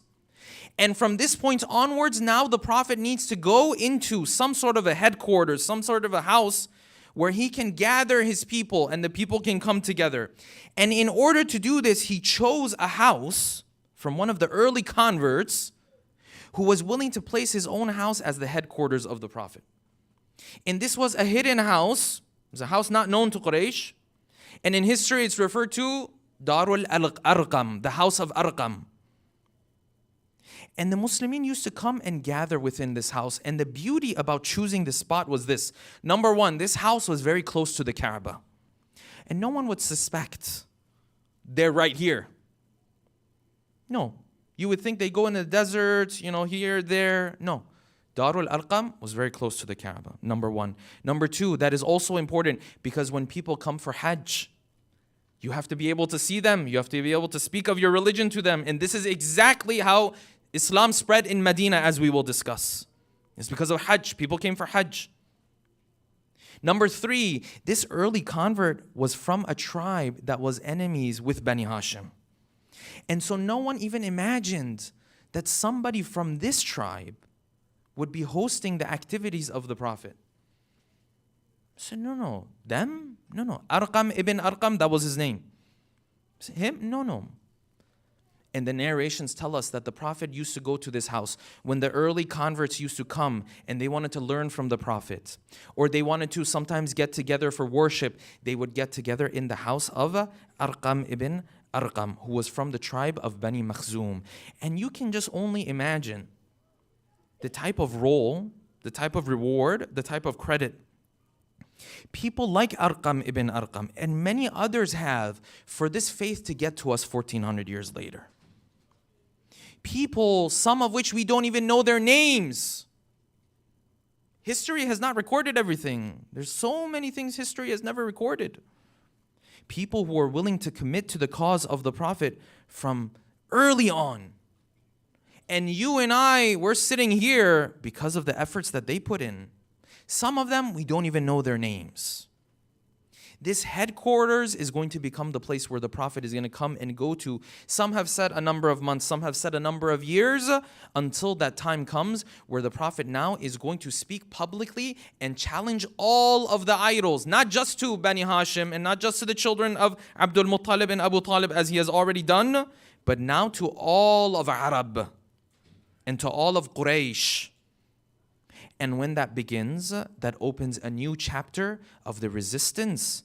C: And from this point onwards, now the Prophet needs to go into some sort of a headquarters, some sort of a house where he can gather his people and the people can come together. And in order to do this, he chose a house from one of the early converts who was willing to place his own house as the headquarters of the Prophet. And this was a hidden house. It was a house not known to Quraysh. And in history it's referred to Darul Arqam, the house of Arqam. And the Muslimin used to come and gather within this house. And the beauty about choosing this spot was this. Number one, this house was very close to the Kaaba. And no one would suspect they're right here. No. You would think they go in the desert, here, there. No. Darul Arqam was very close to the Kaaba, number one. Number two, that is also important because when people come for Hajj, you have to be able to see them. You have to be able to speak of your religion to them. And this is exactly how Islam spread in Medina, as we will discuss. It's because of Hajj. People came for Hajj. Number three, this early convert was from a tribe that was enemies with Bani Hashim. And so no one even imagined that somebody from this tribe would be hosting the activities of the Prophet. So no. Them? No. Arqam ibn Arqam, that was his name. Him? No. And the narrations tell us that the Prophet used to go to this house when the early converts used to come and they wanted to learn from the Prophet. Or they wanted to sometimes get together for worship. They would get together in the house of Arqam ibn Arqam, who was from the tribe of Bani Makhzum. And you can just only imagine the type of role, the type of reward, the type of credit people like Arqam ibn Arqam and many others have for this faith to get to us 1400 years later. People, some of which we don't even know their names. History has not recorded everything. There's so many things history has never recorded. People who are willing to commit to the cause of the Prophet from early on. And you and I, we're sitting here because of the efforts that they put in. Some of them, we don't even know their names. This headquarters is going to become the place where the Prophet is going to come and go to. Some have said a number of months, some have said a number of years, until that time comes where the Prophet now is going to speak publicly and challenge all of the idols, not just to Bani Hashim and not just to the children of Abdul Muttalib and Abu Talib as he has already done, but now to all of Arab and to all of Quraysh. And when that begins, that opens a new chapter of the resistance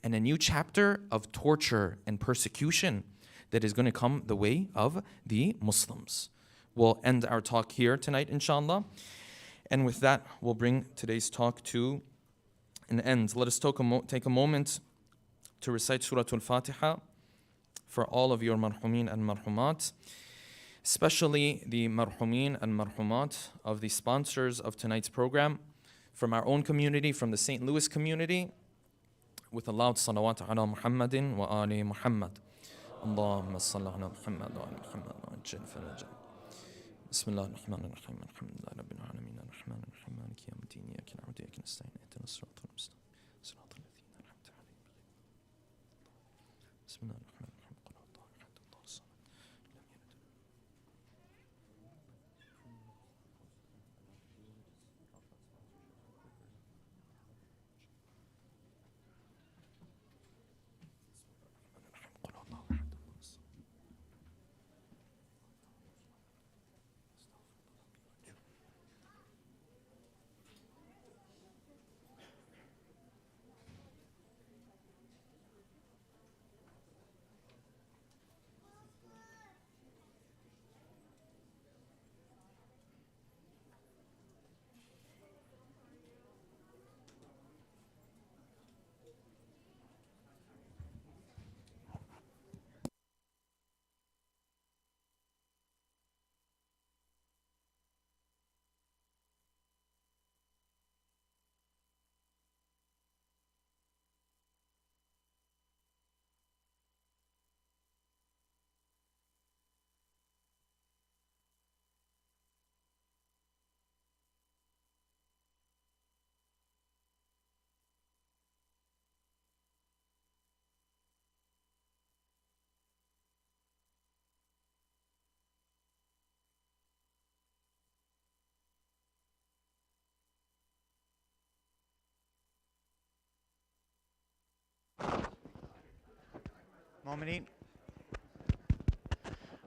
C: and a new chapter of torture and persecution that is going to come the way of the Muslims. We'll end our talk here tonight, inshallah. And with that, we'll bring today's talk to an end. Let us take a moment to recite Surah Al-Fatiha for all of your marhumin and marhumat, especially the marhumin and marhumat of the sponsors of tonight's program, from our own community, from the St. Louis community, with a loud salawat ala Muhammadin wa ali Muhammad. Allahumma salli ala Muhammad wa ali Muhammad wa ajil farajah. Bismillah ar-Rahman ar-Rahim. Alhamdulillah Rabbil Alameen. Ar-Rahman ar-Rahim. Maliki yawmiddin. Iyyaka na'budu wa iyyaka nasta'in. Ihdina as-siratal mustaqim. Siratal ladzina an'amta alayhim. Bismillah ar-Rahman ar-Rahim. Qul huwallahu ahad. Allahus samad. Lam yalid.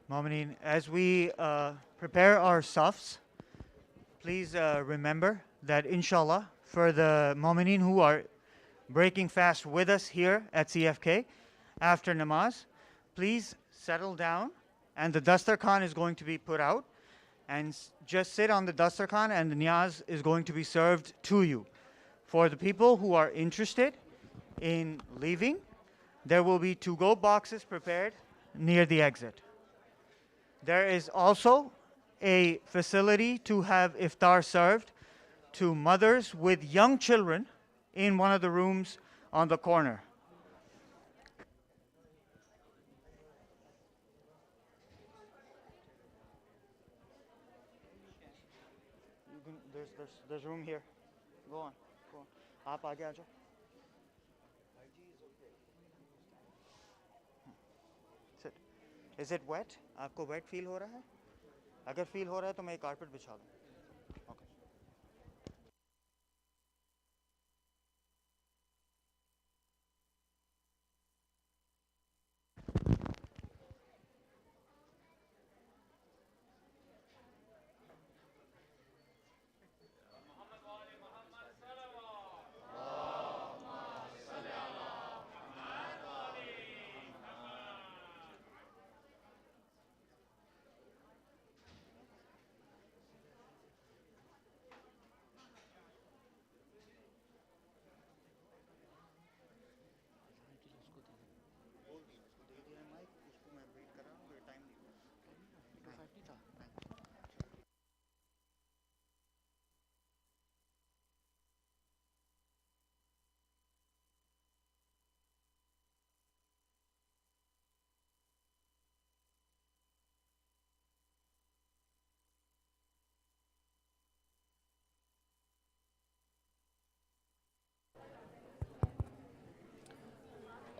A: Mu'mineen, as we prepare our safs, please remember that inshallah, for the mu'mineen who are breaking fast with us here at CFK, after namaz, please settle down, and the dastarkhan is going to be put out, and just sit on the dastarkhan, and the niyaz is going to be served to you. For the people who are interested in leaving, there will be to-go boxes prepared near the exit. There is also a facility to have iftar served to mothers with young children in one of the rooms on the corner. There's room here. Go on. Aap aage aa jao. Sit. Is it wet? आपको wet feel हो रहा है? अगर feel हो रहा है तो मैं carpet बिछा दूँ. Okay.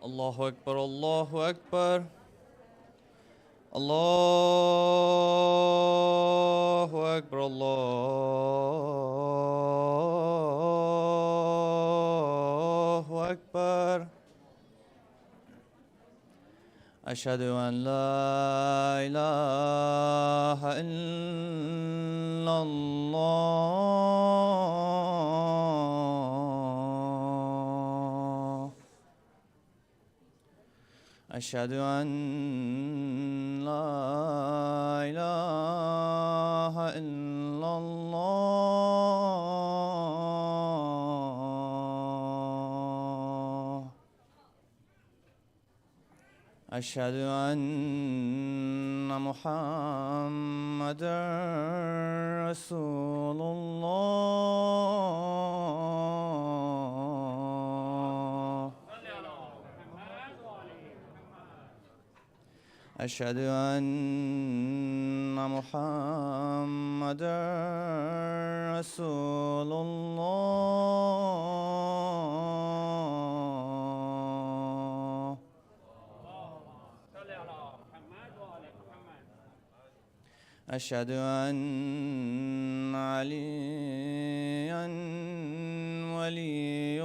C: الله أكبر الله أكبر الله أكبر الله أكبر أشهد أن لا إله إلا الله أشهد أن لا إله إلا الله أشهد أن محمدًا رسول الله أشهد أن محمدًا رسول الله أشهد أن عليًا ولي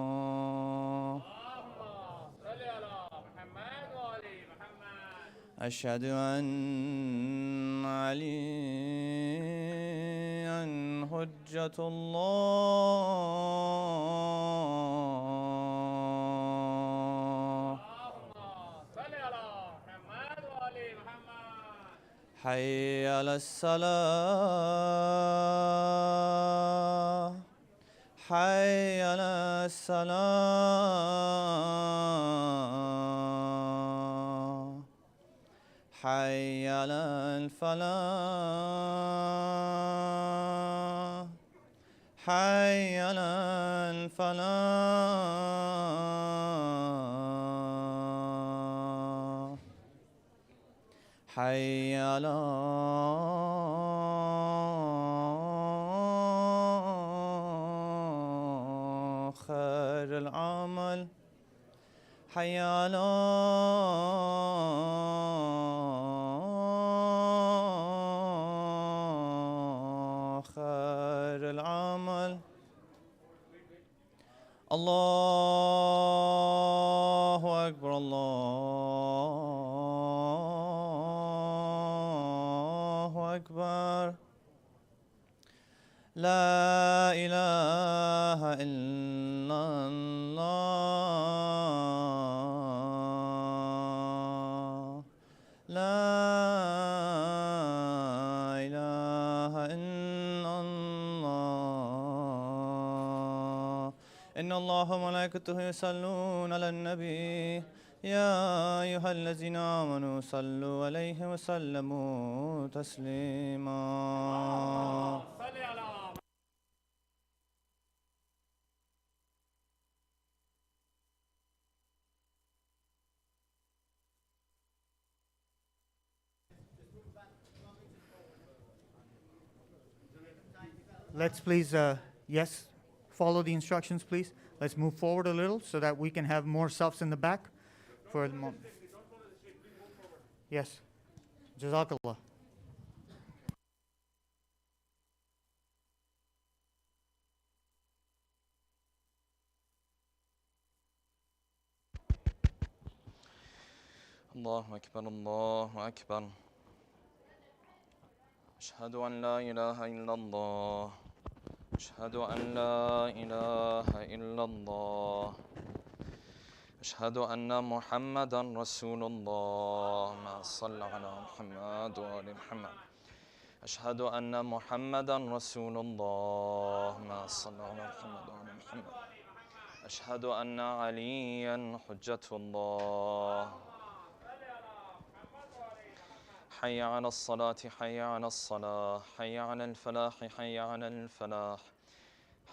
C: الله أشهد أن عليًا حجة الله حي على الصلاة حي على الصلاة حي على الفلاح حي على الفلاح حي على خير العمل حي على خير العمل الله أكبر الله أكبر لا إله إلا الله لا إله إلا الله إن الله وملائكته يصلون على النبي يا أيها الذين آمنوا صلوا عليه وسلموا تسليما
A: Let's please, yes, follow the instructions, please. Let's move forward a little so that we can have more safs in the back for the moment. Yes. Jazakallah.
C: الله أكبر الله أكبر أشهد أن لا إله إلا الله أشهد أن لا إله إلا الله أشهد أن محمدًا رسول الله ما صل على محمد وآل محمد أشهد أن محمدًا رسول الله ما صل على محمد وآل محمد أشهد أن عليًا حجة الله حي على الصلاة حي على الصلاة حي على الفلاح حي على الفلاح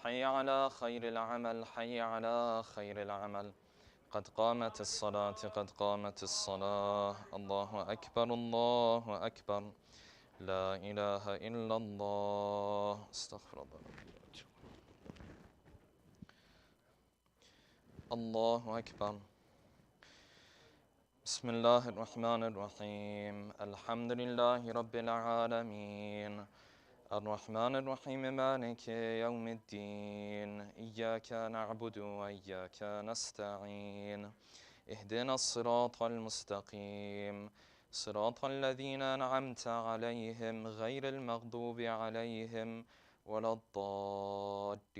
C: حي على خير العمل حي على خير العمل قد قامت الصلاة قد قامت الصلاة الله أكبر الله أكبر لا إله إلا الله استغفر الله الله أكبر. بسم الله الرحمن الرحيم. الحمد لله رب العالمين، الرحمن الرحيم، مالك يوم الدين، إياك نعبد وإياك نستعين، اهدنا الصراط المستقيم، صراط الذين أنعمت عليهم غير المغضوب عليهم ولا الضالين.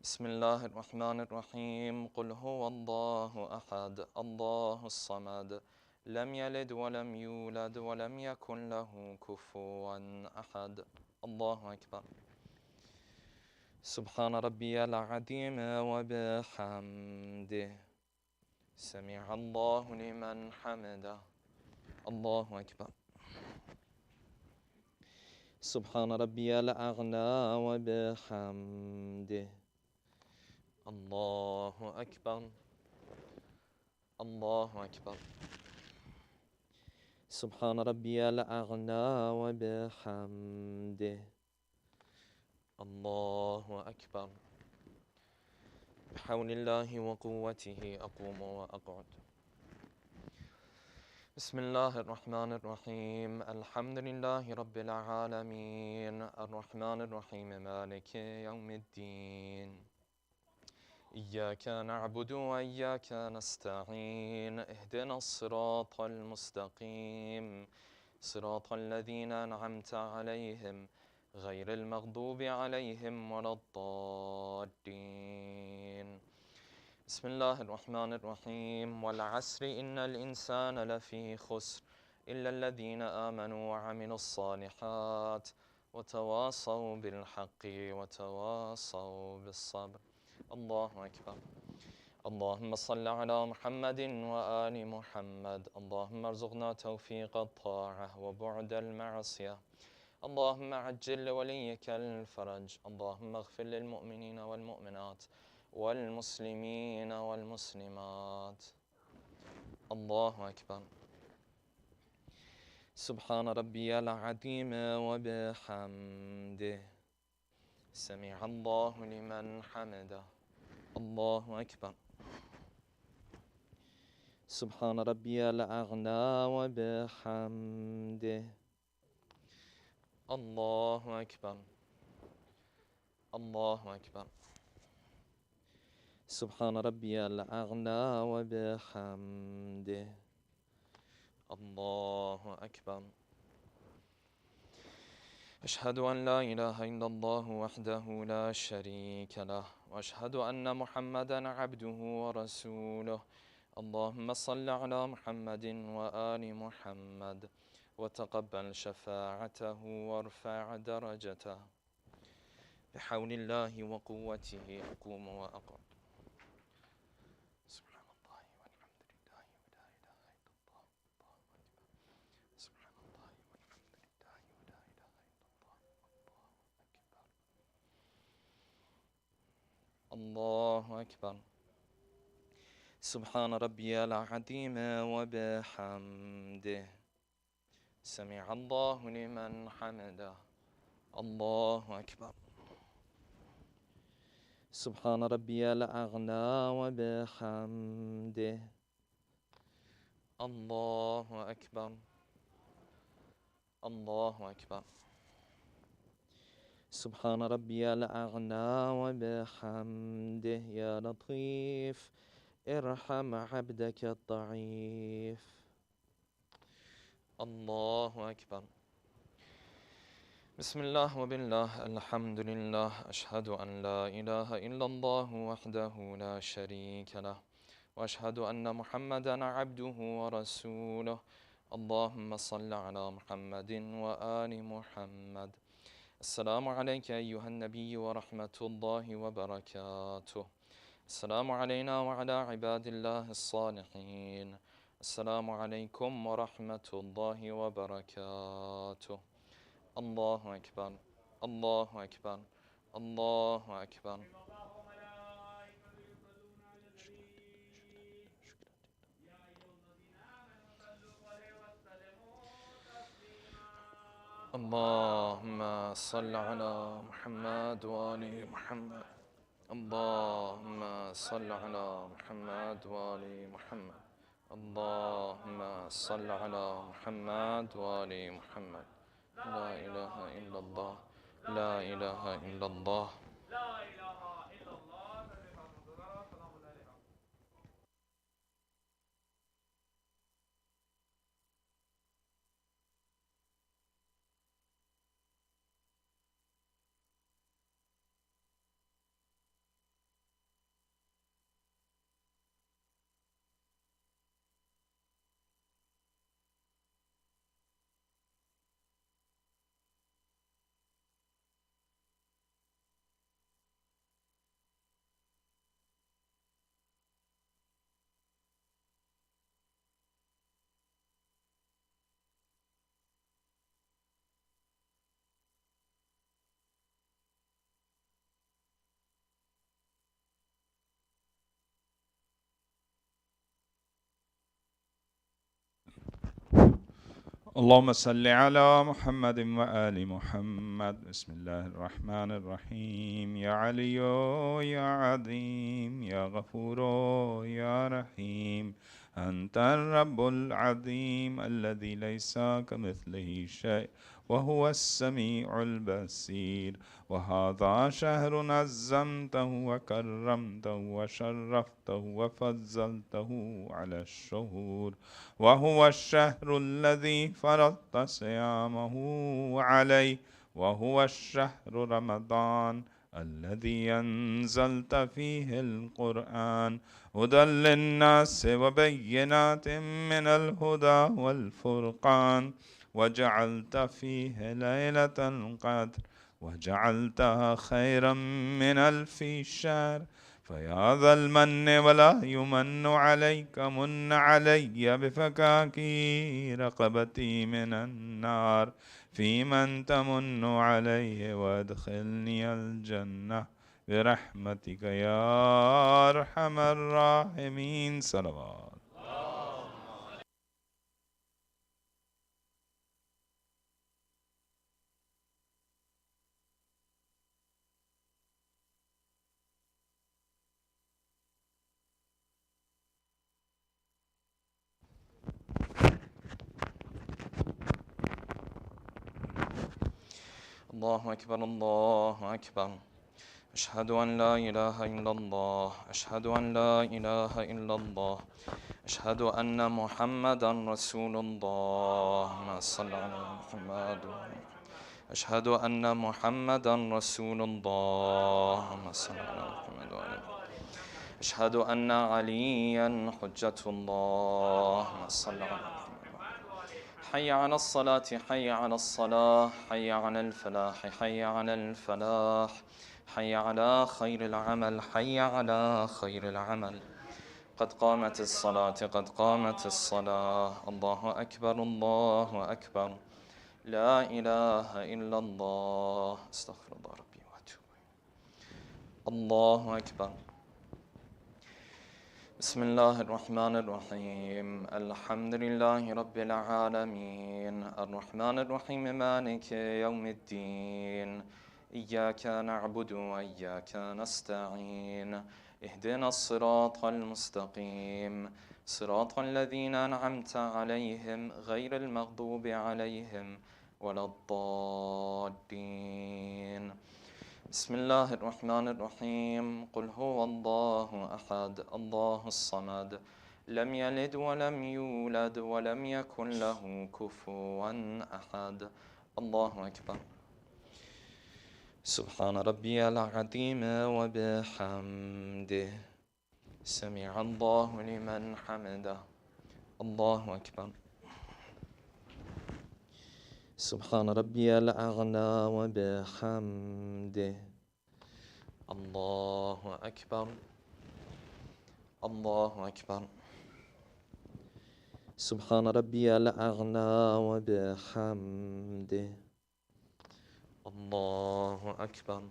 C: بسم الله الرحمن الرحيم. قل هو الله أحد الله الصمد لم يلد ولم يولد ولم يكن له كفوا أحد. الله أكبر. سبحان ربي العظيم وبحمده سمع الله لمن حمده. الله أكبر. سبحان ربي الأعلى وبحمده. الله أكبر. الله أكبر. سبحان ربي الأعلى وبحمده. الله أكبر. بحول الله وقوته أقوم وأقعد. بسم الله الرحمن الرحيم. الحمد لله رب العالمين، الرحمن الرحيم، مالك يوم الدين، إياك نعبد وإياك نستعين، اهدنا الصراط المستقيم، صراط الذين أنعمت عليهم غير المغضوب عليهم ولا الضالين. بسم الله الرحمن الرحيم. والعصر إن الإنسان لفي خسر إلا الذين آمنوا وعملوا الصالحات وتواصوا بالحق وتواصوا بالصبر. الله أكبر. اللهم صل على محمد وآل محمد. اللهم ارزقنا توفيق الطاعة وبعد المعصية. اللهم عجل لوليك الفرج. اللهم اغفر للمؤمنين والمؤمنات والمسلمين والمسلمات. الله أكبر. سبحان ربي العظيم وبحمده سمع الله لمن حمده. الله أكبر. سبحان ربي الأعلى وبحمده. الله أكبر. الله أكبر. سبحان ربي الأعلى وبحمده. الله أكبر. أشهد أن لا إله إلا الله وحده لا شريك له، وأشهد أن محمدا عبده ورسوله. اللهم صل على محمد وآل محمد وتقبل شفاعته وارفع درجته. بحول الله وقوته أقوم وأقعد. سبحان الله والحمد لله ولا إله إلا الله. سبحان الله والحمد لله ولا إله إلا الله. الله أكبر. سبحان ربي العظيم وبحمده سمع الله لمن حمده. الله أكبر. سبحان ربي الأعلى وبحمده. الله أكبر. الله أكبر. سبحان ربي الأعلى وبحمده. يا لطيف ارحم عبدك الضعيف. الله أكبر. بسم الله وبالله الحمد لله. أشهد أن لا إله إلا الله وحده لا شريك له، وأشهد أن محمدا عبده ورسوله. اللهم صل على محمد وآل محمد. السلام عليك أيها النبي ورحمة الله وبركاته. السلام علينا وعلى عباد الله الصالحين. السلام عليكم ورحمة الله وبركاته. الله أكبر. الله أكبر. الله أكبر. اللهم صل على محمد وآل محمد. اللهم صل على محمد وآل محمد. اللهم صل على محمد وآل محمد. لا إله إلا الله، لا إله إلا الله.
D: اللهم صل على محمد وآل محمد. بسم الله الرحمن الرحيم. يا علي يا عظيم يا غفور يا رحيم، أنت الرب العظيم الذي ليس كمثله شيء وهو السميع البصير. وهذا شهر نظمته وكرمته وشرفته وفضلته على الشهور، وهو الشهر الذي فرضت صيامه عليه، وهو الشهر رمضان الذي أنزلت فيه القرآن هدى للناس وبينات من الهدى والفرقان، وجعلت فيه ليلة القدر وجعلتها خيرا من 1000 شهر. فيا ذا المن ولا يمن عليك، من علي بفكاك رقبتي من النار، في من تمن عليه وادخلني الجنة برحمتك يا أرحم الراحمين. صلوات.
C: الله أكبر، الله أكبر. أشهد أن لا إله إلا الله، أشهد أن لا إله إلا الله، أشهد أن محمدا رسول الله. اللهم صل على محمد. أشهد أن محمدا رسول الله. اللهم صل على محمد وعلى آله. أشهد أن عليا حجة الله. اللهم صل على محمد. حي على الصلاة، حي على الصلاة، حي على الفلاح، حي على الفلاح، حي على خير العمل، حي على خير العمل. قد قامت الصلاة، قد قامت الصلاة. الله أكبر، الله أكبر. لا إله إلا الله. استغفر الله ربي وأتوب إليه. الله أكبر. بسم الله الرحمن الرحيم. الحمد لله رب العالمين، الرحمن الرحيم، مالك يوم الدين. إياك نعبد وإياك نستعين. اهدنا الصراط المستقيم، صراط الذين أنعمت عليهم غير المغضوب عليهم ولا الضالين. بسم الله الرحمن الرحيم. قل هو الله أحد، الله الصمد، لم يلد ولم يولد ولم يكن له كفوا أحد. الله أكبر. سبحان ربي العظيم وبحمده، سمع الله لمن حمده. الله أكبر. سبحان ربي الأعلى وبحمده. الله أكبر، الله أكبر. سبحان ربي الأعلى وبحمده. الله أكبر.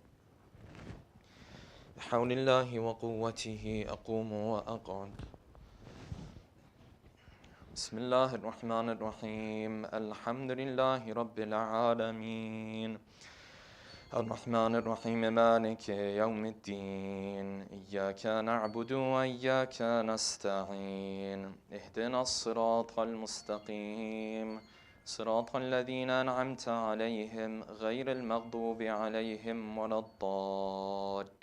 C: بحول الله وقوته أقوم وأقعد. بسم الله الرحمن الرحيم. الحمد لله رب العالمين، الرحمن الرحيم مالك يوم الدين إياك نعبد وإياك نستعين اهدنا الصراط المستقيم صراط الذين أنعمت عليهم غير المغضوب عليهم ولا الضالين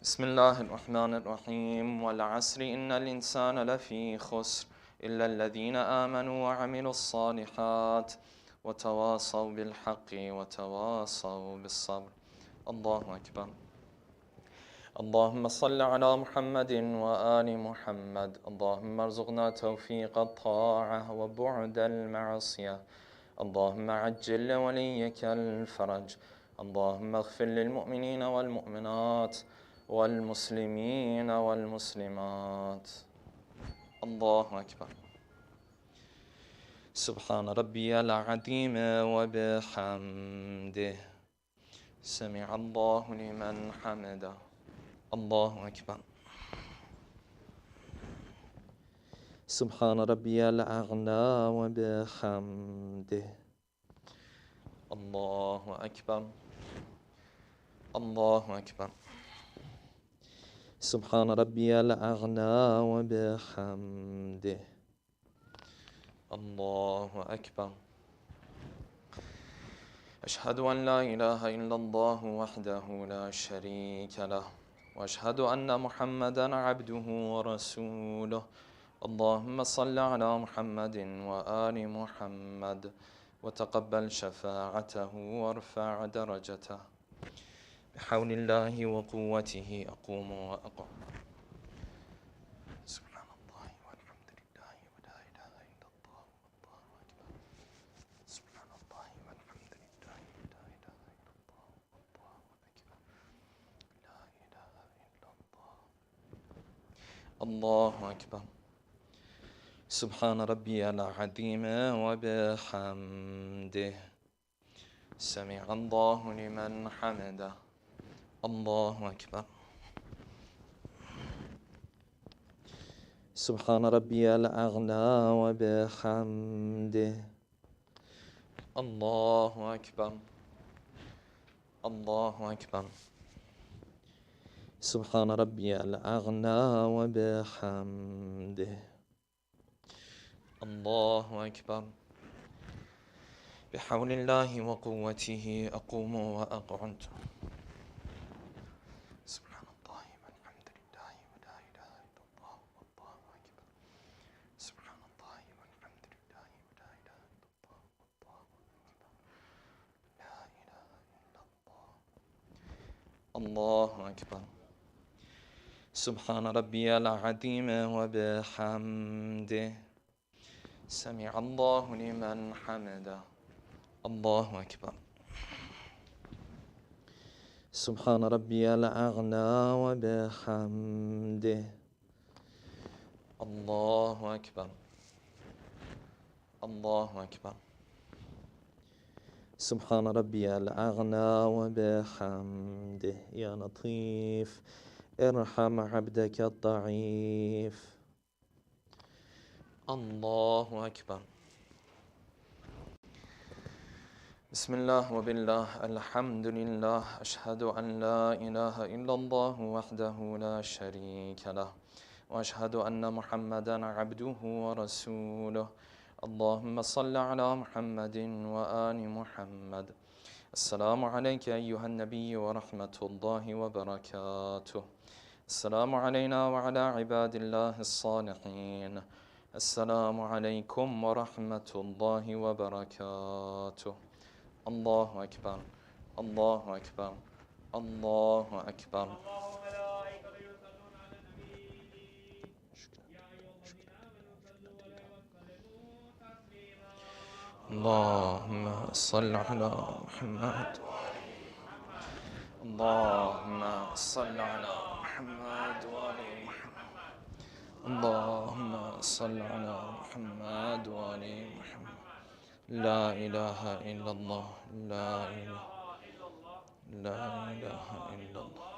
C: بسم الله الرحمن الرحيم والعصر إن الإنسان لفي خسر إلا الذين آمنوا وعملوا الصالحات وتواصوا بالحق وتواصوا بالصبر الله أكبر اللهم صل على محمد وآل محمد اللهم ارزقنا توفيق الطاعة وبعد المعصية اللهم عجل لوليك الفرج اللهم اغفر للمؤمنين والمؤمنات والمسلمين والمسلمات الله أكبر سبحان ربي العظيم وبحمده سمع الله لمن حمده الله أكبر سبحان ربي الأعلى وبحمده الله أكبر الله أكبر سبحان ربي الأعلى وبحمده الله أكبر أشهد أن لا إله إلا الله وحده لا شريك له وأشهد أن محمدًا عبده ورسوله اللهم صل على محمد وآل محمد وتقبل شفاعته وارفع درجته بحول الله وقوته أقوم وأقوم سبحان الله والحمد لله ولا إله إلا الله والله أكبر سبحان الله والحمد لله ولا إله إلا الله والله أكبر لا إله إلا الله الله أكبر سبحان ربي العظيم وبحمده سمع الله لمن حمده الله أكبر سبحان ربي الأعلى وبحمده الله أكبر الله أكبر سبحان ربي الأعلى وبحمده الله أكبر بحول الله وقوته أقوم وأقعد سبحان الله والحمد لله ولا إله إلا الله والله أكبر سبحان الله والحمد لله ولا إله إلا الله والله أكبر لا إله إلا الله الله أكبر سبحان ربي العظيم وبحمده سمع الله لمن حمده الله أكبر سبحان ربي الأعلى وبحمده الله أكبر الله أكبر سبحان ربي الأعلى وبحمده يا لطيف ارحم عبدك الضعيف الله أكبر بسم الله وبالله الحمد لله أشهد أن لا إله إلا الله وحده لا شريك له وأشهد أن محمدًا عبده ورسوله اللهم صل على محمد وآل محمد السلام عليك أيها النبي ورحمة الله وبركاته السلام علينا وعلى عباد الله الصالحين السلام عليكم ورحمة الله وبركاته الله أكبر الله أكبر الله أكبر اللهم صل على محمد اللهم صل على محمد وآل محمد اللهم صل على محمد وآل محمد لا إله إلا الله لا إله إلا الله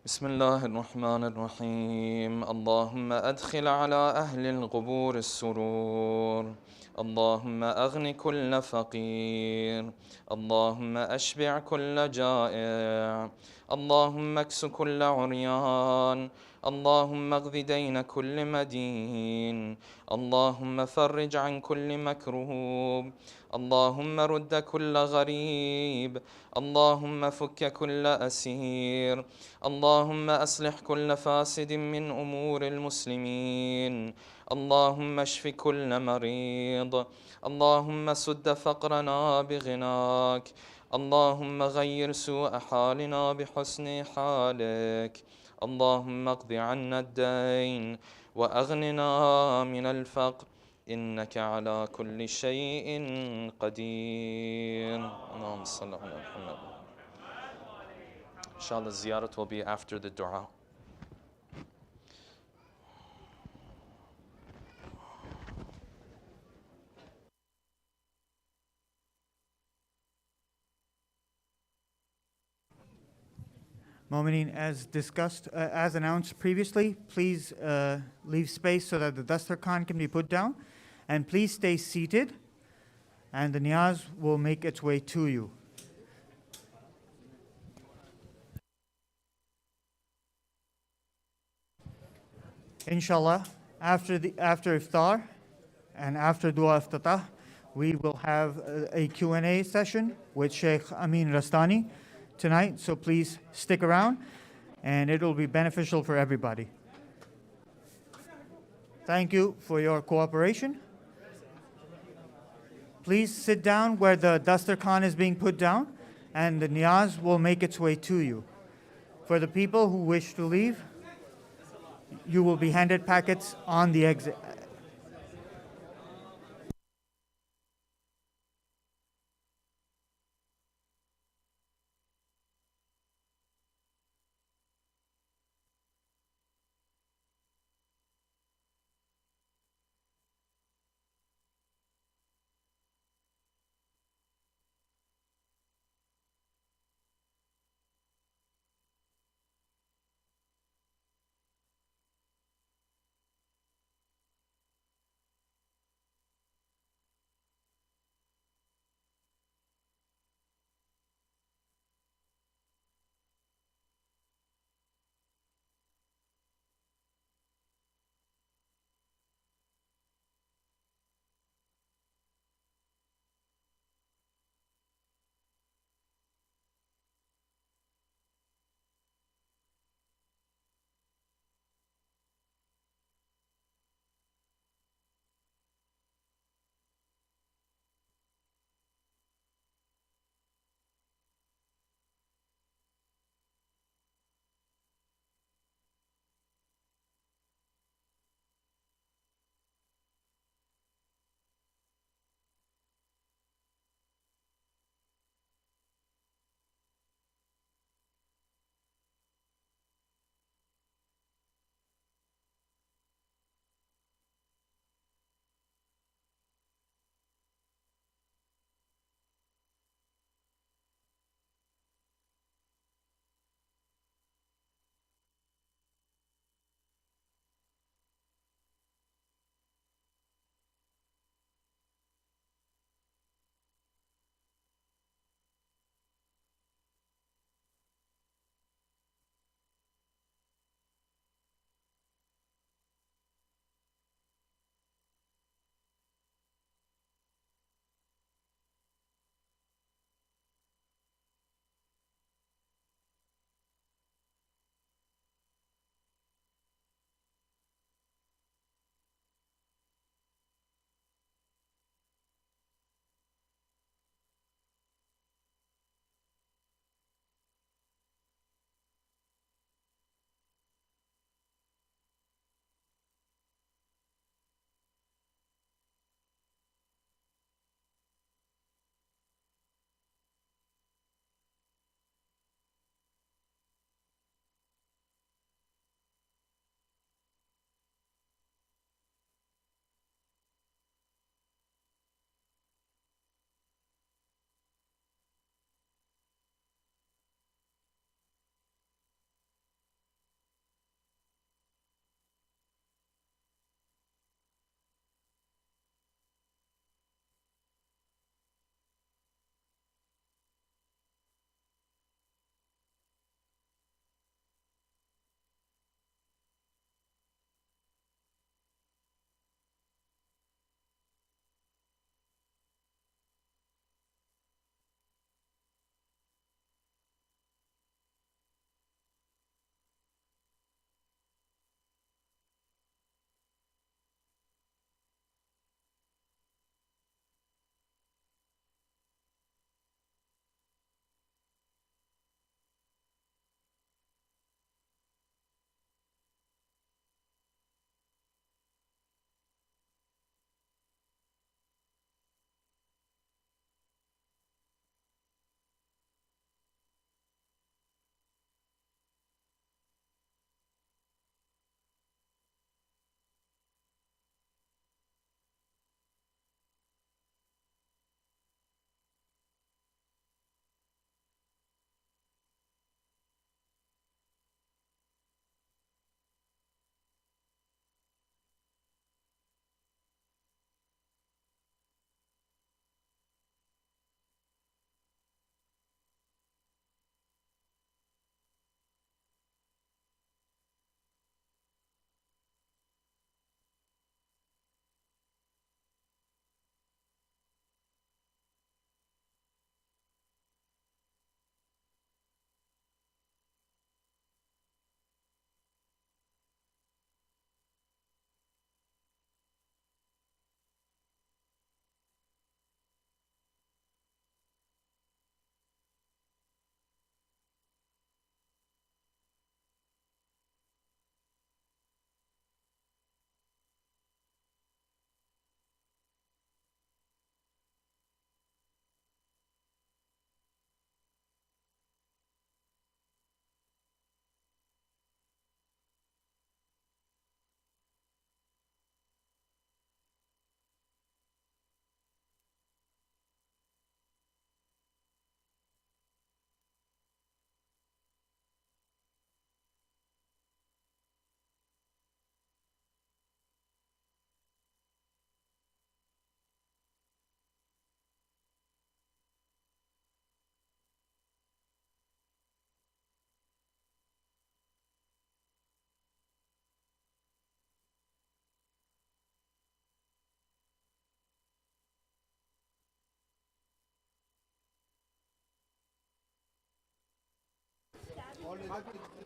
C: بسم الله الرحمن الرحيم اللهم أدخل على أهل القبور السرور اللهم أغن كل فقير اللهم أشبع كل جائع اللهم اكس كل عريان اللهم اقض دين كل مدين اللهم فرج عن كل مكروب اللهم رد كل غريب اللهم فك كل أسير اللهم أصلح كل فاسد من أمور المسلمين اللهم اشف كل مريض اللهم سد فقرنا بغناك اللهم غير سوء حالنا بحسن حالك اللهم اقض عنا الدين وأغننا من الفقر إنك على كل شيء قدير اللهم صل على محمد. Inshallah, ziyarat will be after the dua.
A: Mu'mineen, as discussed, as announced previously, please leave space so that the Dastarkhan can be put down. And please stay seated, and the niyaz will make its way to you. Inshallah, after iftar and after dua iftatah, we will have a Q&A session with Sheikh Mahdi Rastani tonight. So please stick around, and it will be beneficial for everybody. Thank you for your cooperation. Please sit down where the Dastarkhan is being put down, and the niyaz will make its way to you. For the people who wish to leave, you will be handed packets on the exit.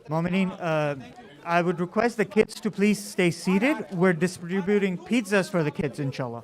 A: Momineen, I would request the kids to please stay seated. We're distributing pizzas for the kids, inshallah.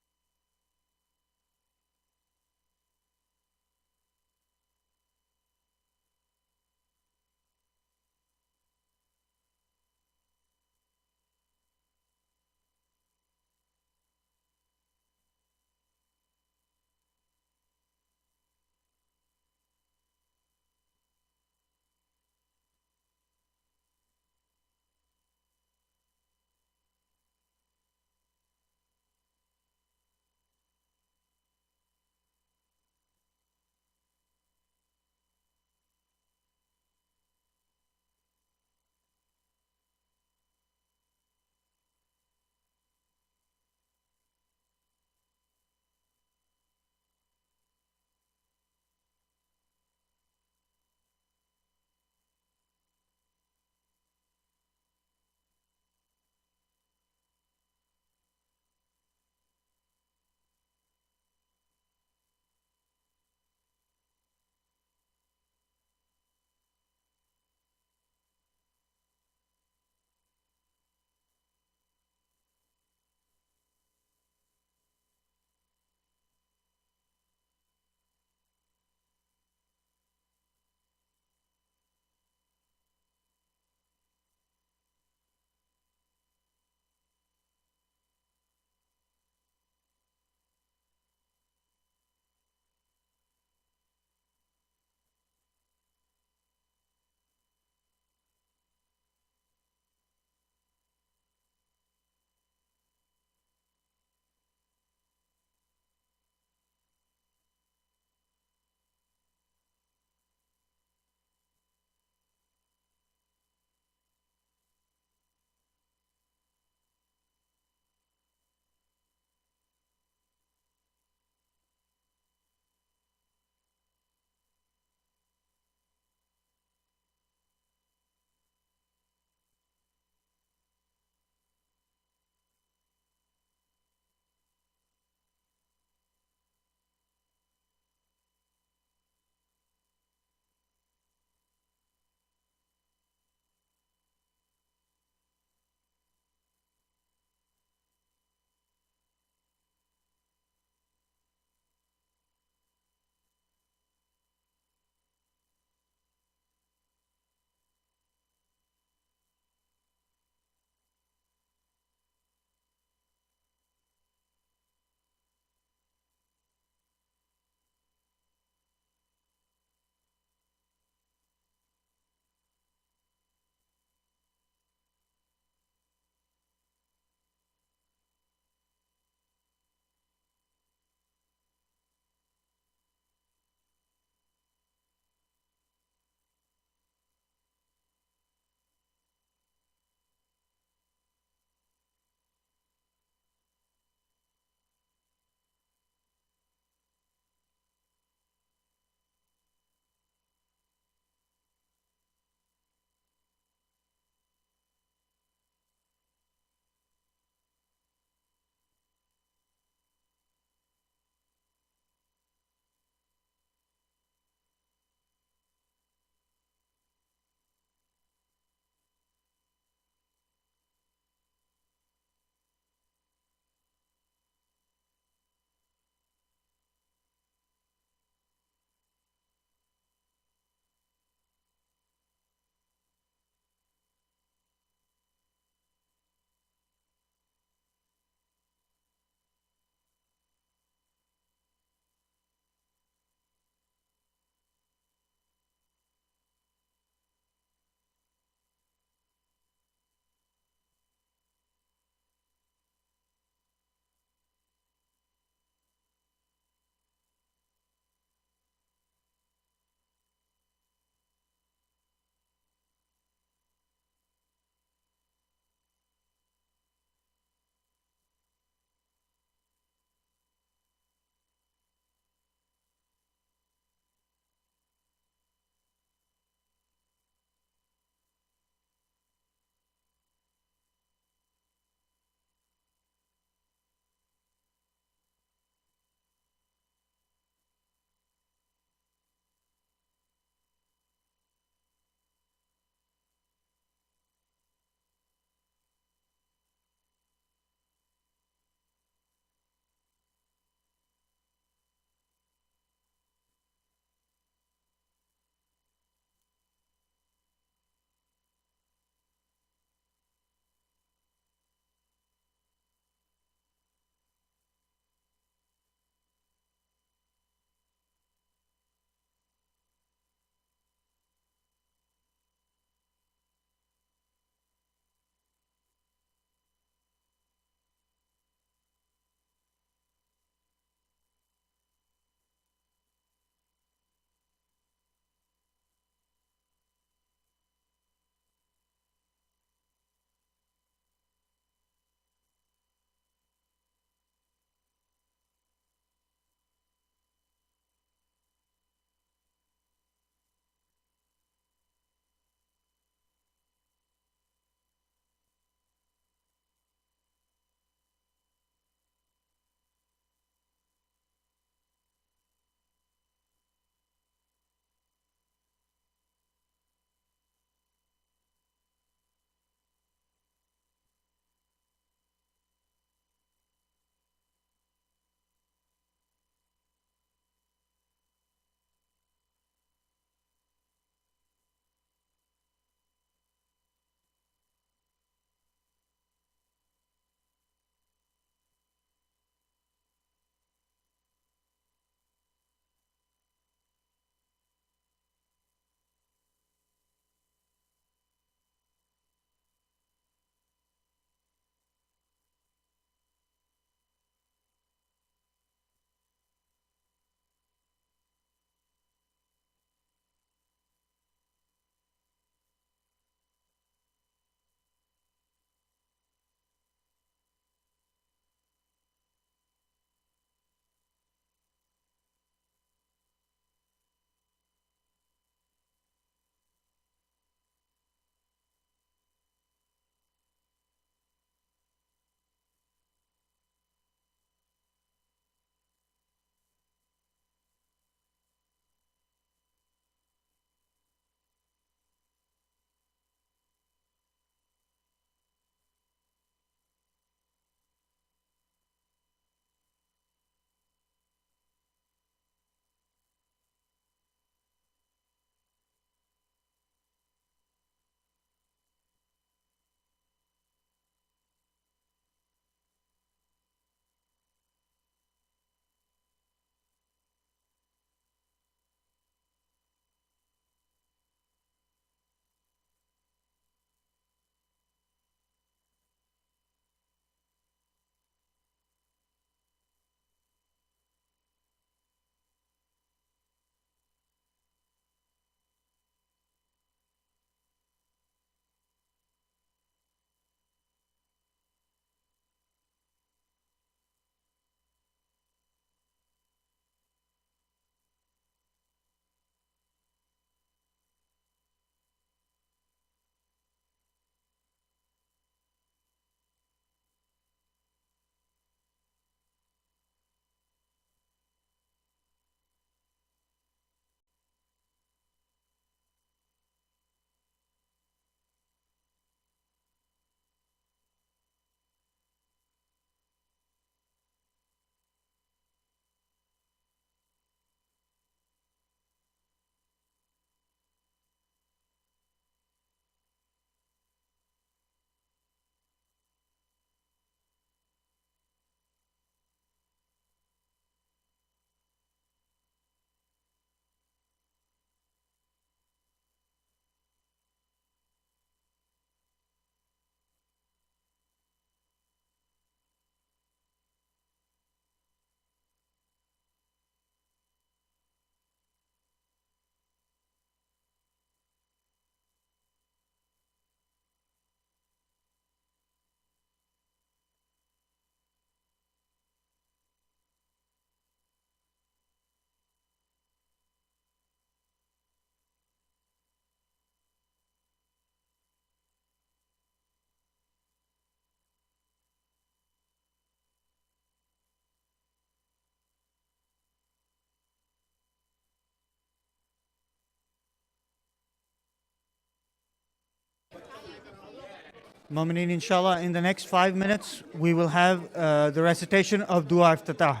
A: Mu'mineen, inshallah, in the next 5 minutes, we will have the recitation of Dua Iftatah.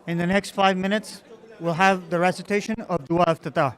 A: In the next 5 minutes, we'll have the recitation of Dua Iftatah.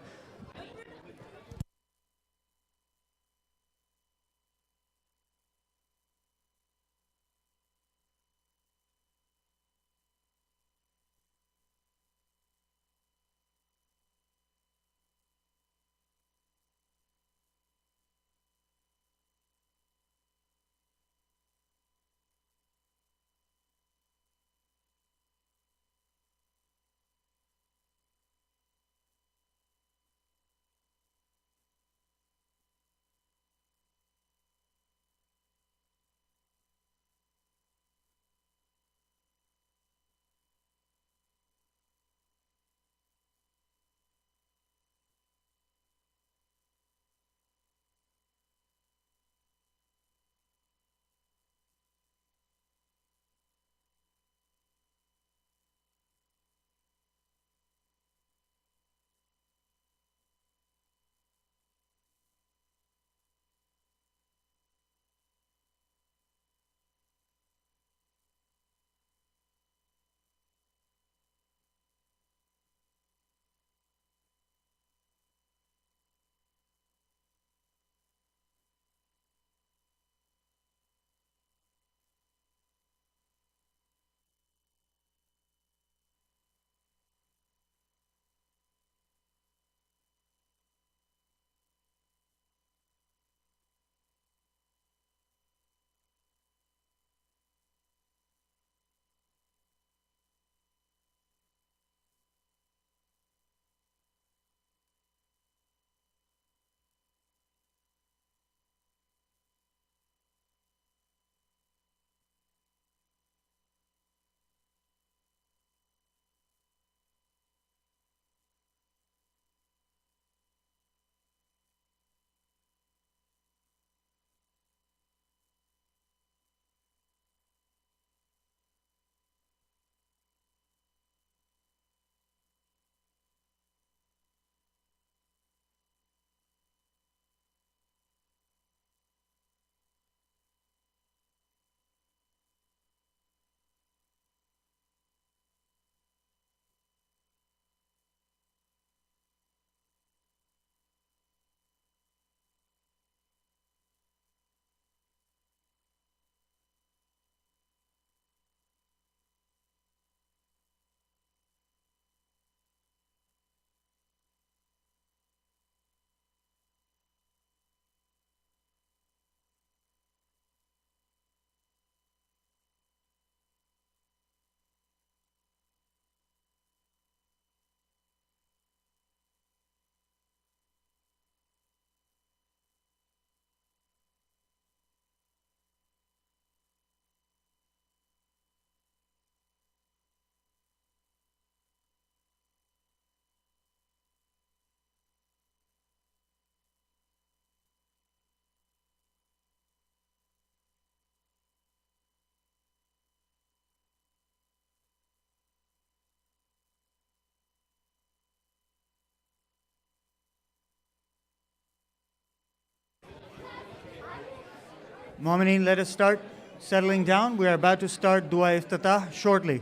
A: Mu'mineen, let us start settling down. We are about to start Dua Iftatah shortly.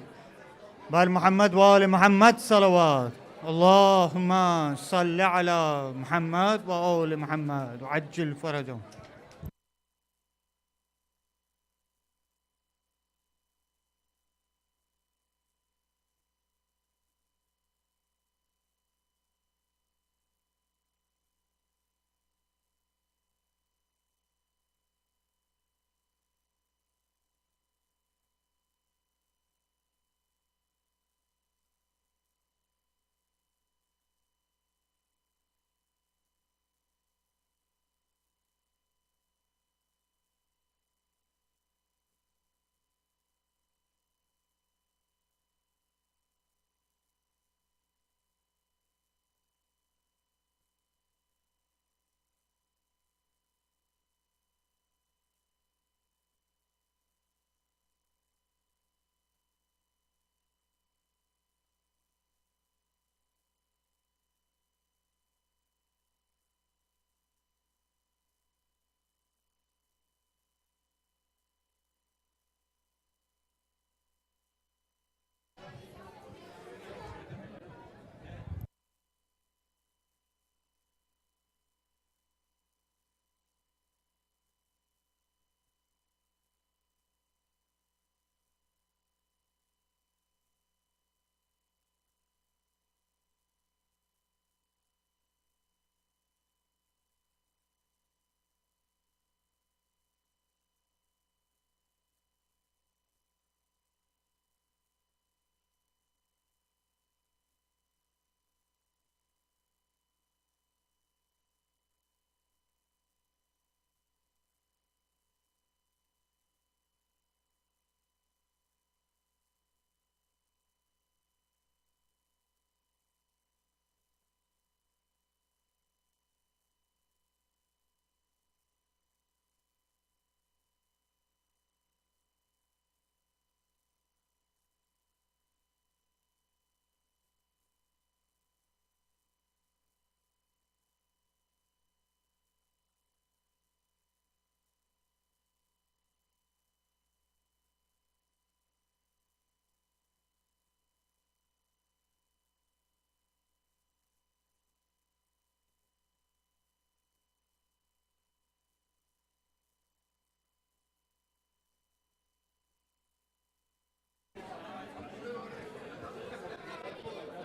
A: Bal Muhammad wa ali Muhammad salawat. Allahumma salli ala Muhammad wa ali Muhammad. Ajil farajum.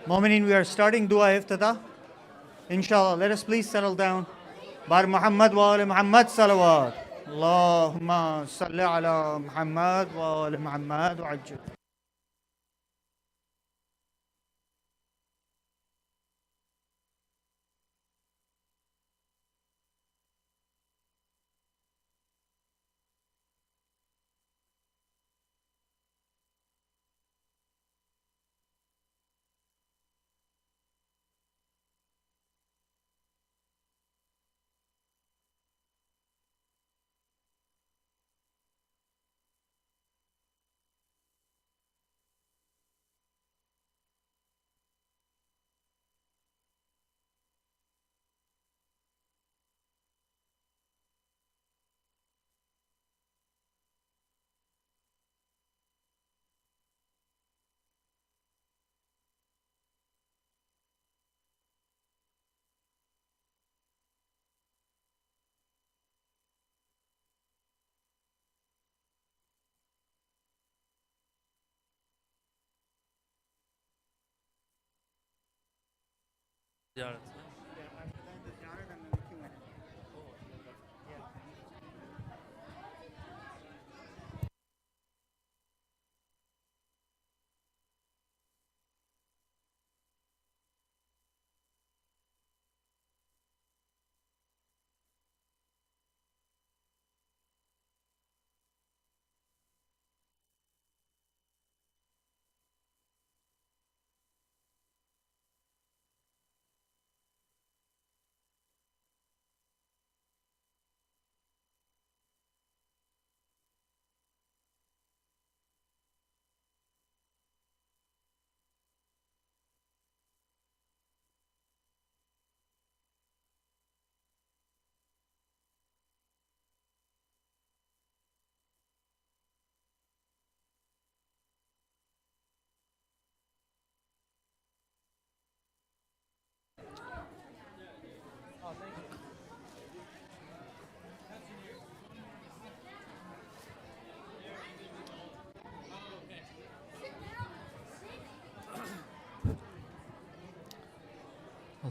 A: Mu'mineen, we are starting dua iftitah. Inshallah, let us please settle down. Bar Muhammad wa ali Muhammad salawat. Allahumma salli ala Muhammad wa ali Muhammad wa ajil.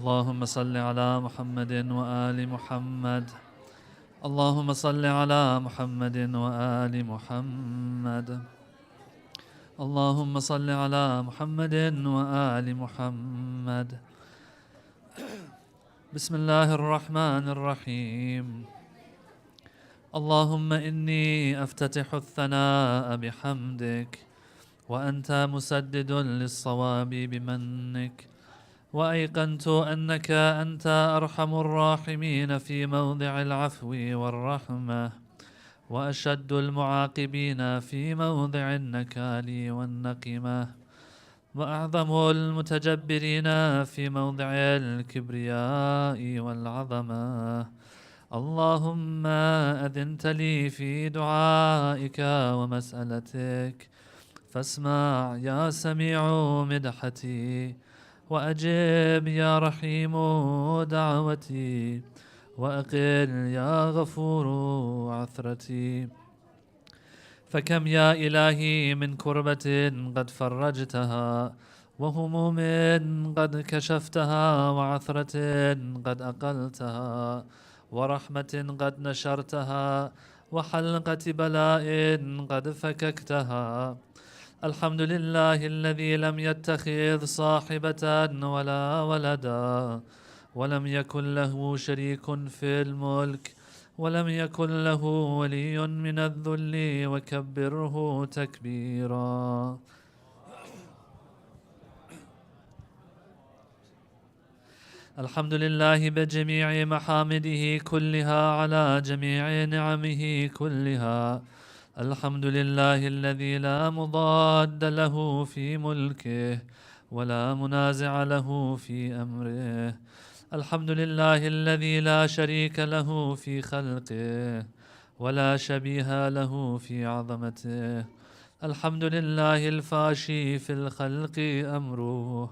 E: اللهم صل على محمد وآل محمد. اللهم صل على محمد وآل محمد. اللهم صل على محمد وآل محمد. بسم الله الرحمن الرحيم. اللهم إني أفتتح الثناء بحمدك وأنت مسدد للصواب بمنك، وأيقنت أنك أنت أرحم الراحمين في موضع العفو والرحمة، وأشد المعاقبين في موضع النكال والنقمة، وأعظم المتجبرين في موضع الكبرياء والعظمة. اللهم أذنت لي في دعائك ومسألتك، فاسمع يا سميع مدحتي، وأجب يا رحيم دعوتي، وأقل يا غفور عثرتي. فكم يا إلهي من كربة قد فرجتها، وهموم قد كشفتها، وعثرة قد أقلتها، ورحمة قد نشرتها، وحلقة بلاء قد فككتها. الحمد لله الذي لم يتخذ صاحبة ولا ولدا، ولم يكن له شريك في الملك، ولم يكن له ولي من الذل، وكبره تكبيرا. الحمد لله بجميع محامده كلها على جميع نعمه كلها. الحمد لله الذي لا مضاد له في ملكه، ولا منازع له في أمره. الحمد لله الذي لا شريك له في خلقه، ولا شبيه له في عظمته. الحمد لله الفاشي في الخلق أمره،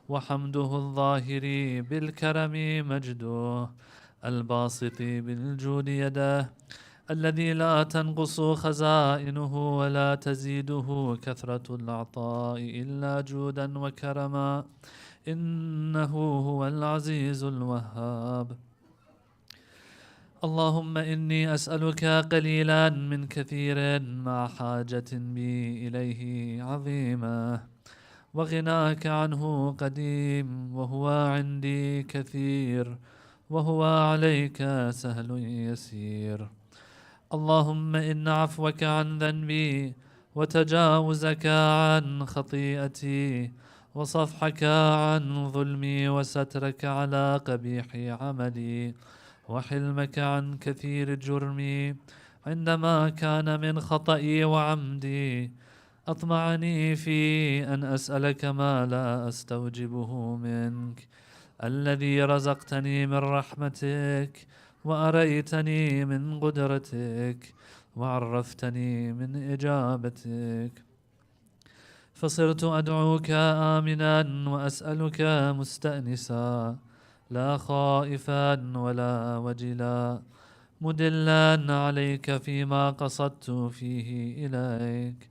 E: وحمده الظاهر بالكرم مجده، الباسط بالجود يده، الذي لا تنقص خزائنه ولا تزيده كثرة العطاء إلا جودا وكرما. إنه هو العزيز الوهاب. اللهم إني أسألك قليلا من كثير مع حاجة بي إليه عظيمة، وغناك عنه قديم، وهو عندي كثير، وهو عليك سهل يسير. اللهم إن عفوك عن ذنبي، وتجاوزك عن خطيئتي، وصفحك عن ظلمي، وسترك على قبيح عملي، وحلمك عن كثير جرمي، عندما كان من خطئي وعمدي، أطمعني في أن أسألك ما لا أستوجبه منك، الذي رزقتني من رحمتك، وأريتني من قدرتك، وعرفتني من إجابتك. فصرت أدعوك آمنا وأسألك مستأنسا، لا خائفا ولا وجلا، مدلا عليك فيما قصدت فيه إليك.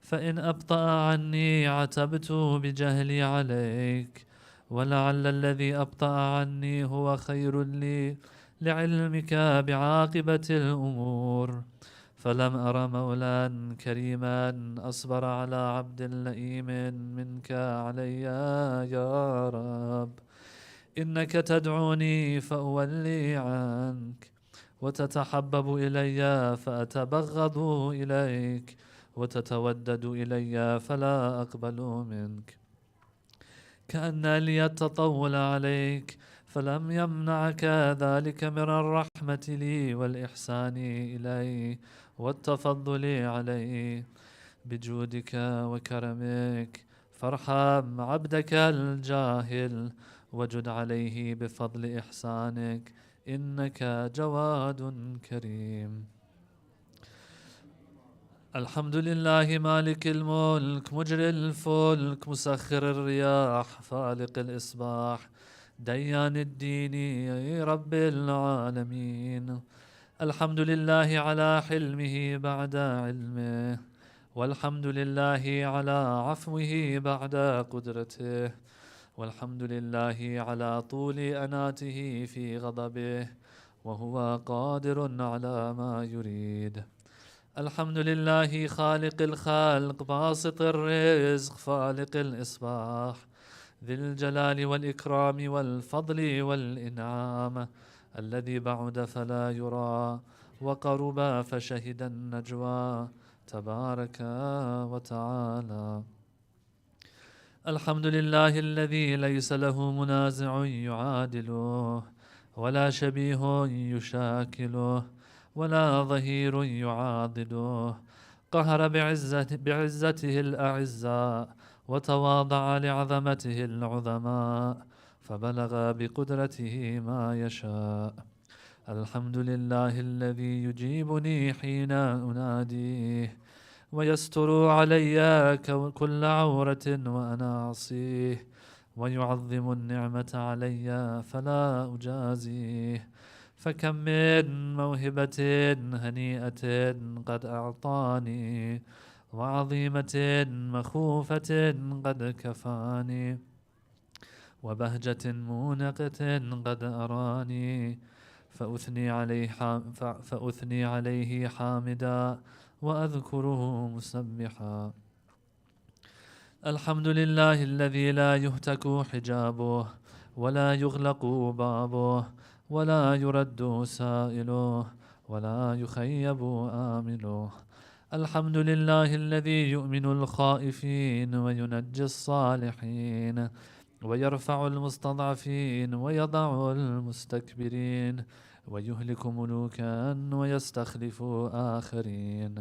E: فإن أبطأ عني عتبت بجهلي عليك، ولعل الذي أبطأ عني هو خير لي لعلمك بعاقبة الأمور. فلم أر مولا كريما أصبر على عبد لئيم منك علي يا رب. إنك تدعوني فأولي عنك، وتتحبب إلي فأتبغض إليك، وتتودد إلي فلا أقبل منك. كأن لي التطول عليك، فلم يمنعك ذلك من الرحمة لي والإحسان إلي والتفضل علي. بجودك وكرمك فارحم عبدك الجاهل، وجد عليه بفضل إحسانك، إنك جواد كريم. الحمد لله مالك الملك، مجري الفلك، مسخر الرياح، فالق الإصباح، ديان الدين، رب العالمين. الحمد لله على حلمه بعد علمه، والحمد لله على عفوه بعد قدرته، والحمد لله على طول أناته في غضبه، وهو قادر على ما يريد. الحمد لله خالق الخلق، باسط الرزق، فالق الإصباح، ذي الجلال والإكرام والفضل والإنعام، الذي بعد فلا يرى، وقرب فشهد النجوى، تبارك وتعالى. الحمد لله الذي ليس له منازع يعادله، ولا شبيه يشاكله، ولا ظهير يعاضده. قهر بعزته الأعزاء، وتواضع لعظمته العظماء، فبلغ بقدرته ما يشاء. الحمد لله الذي يجيبني حين أناديه، ويستر علي كل عورة وأنا أعصيه، ويعظم النعمة علي فلا أجازيه. فكم من موهبة هنيئة قد أعطاني، وعظيمة مخوفة قد كفاني، وبهجة مونقة قد أراني، فأثني عليه حامدا، وأذكره مسبحا. الحمد لله الذي لا يهتك حجابه، ولا يغلق بابه، ولا يرد سائله، ولا يخيب آمله. الحمد لله الذي يؤمن الخائفين، وينجي الصالحين، ويرفع المستضعفين، ويضع المستكبرين، ويهلك ملوكا ويستخلف آخرين.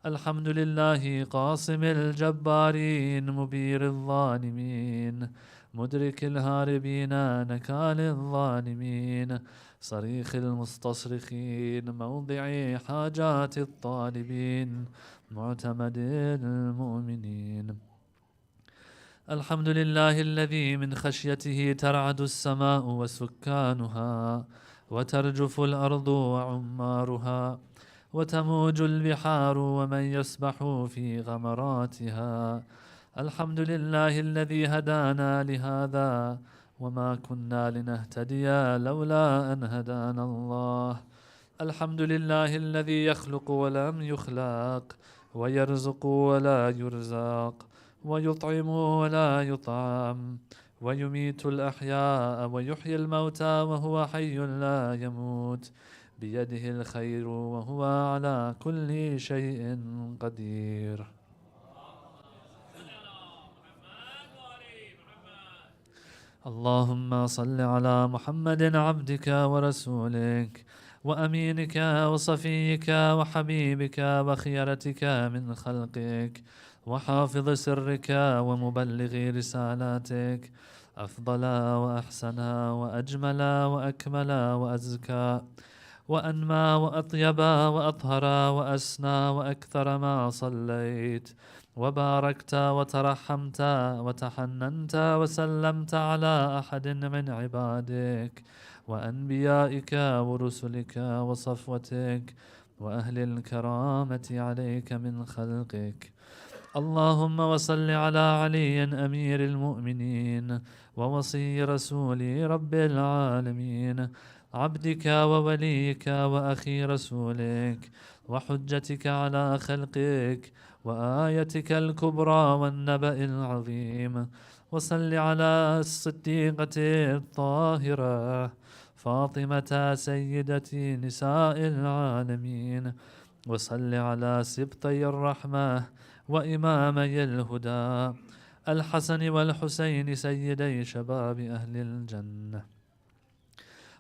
E: الحمد لله قاصم الجبارين، مبير الظالمين، مدرك الهاربين، نكال الظالمين، صريخ المستصرخين، موضع حاجات الطالبين، معتمد المؤمنين. الحمد لله الذي من خشيته ترعد السماء وسكانها، وترجف الأرض وعمارها، وتموج البحار ومن يسبح في غمراتها. الحمد لله الذي هدانا لهذا وما كنا لنهتدي لولا أن هدانا الله. الحمد لله الذي يخلق ولم يخلق ويرزق ولا يرزق ويطعم ولا يطعم ويميت الأحياء ويحيي الموتى وهو حي لا يموت بيده الخير وهو على كل شيء قدير. اللهم صل على محمد عبدك ورسولك وأمينك وصفيك وحبيبك وخيرتك من خلقك وحافظ سرك ومبلغ رسالاتك، أفضل وأحسن وأجمل وأكمل وأزكى وأنمى وأطيب وأطهر وأسنى وأكثر ما صليت وباركت وترحمت وتحننت وسلمت على أحد من عبادك وأنبيائك ورسلك وصفوتك وأهل الكرامة عليك من خلقك. اللهم وصل على علي أمير المؤمنين ووصي رسول رب العالمين، عبدك ووليك وأخي رسولك وحجتك على خلقك وآيتك الكبرى والنبأ العظيم. وصل على الصديقة الطاهرة فاطمة سيدة نساء العالمين، وصل على سبطي الرحمة وإمامي الهدى الحسن والحسين سيدي شباب أهل الجنة.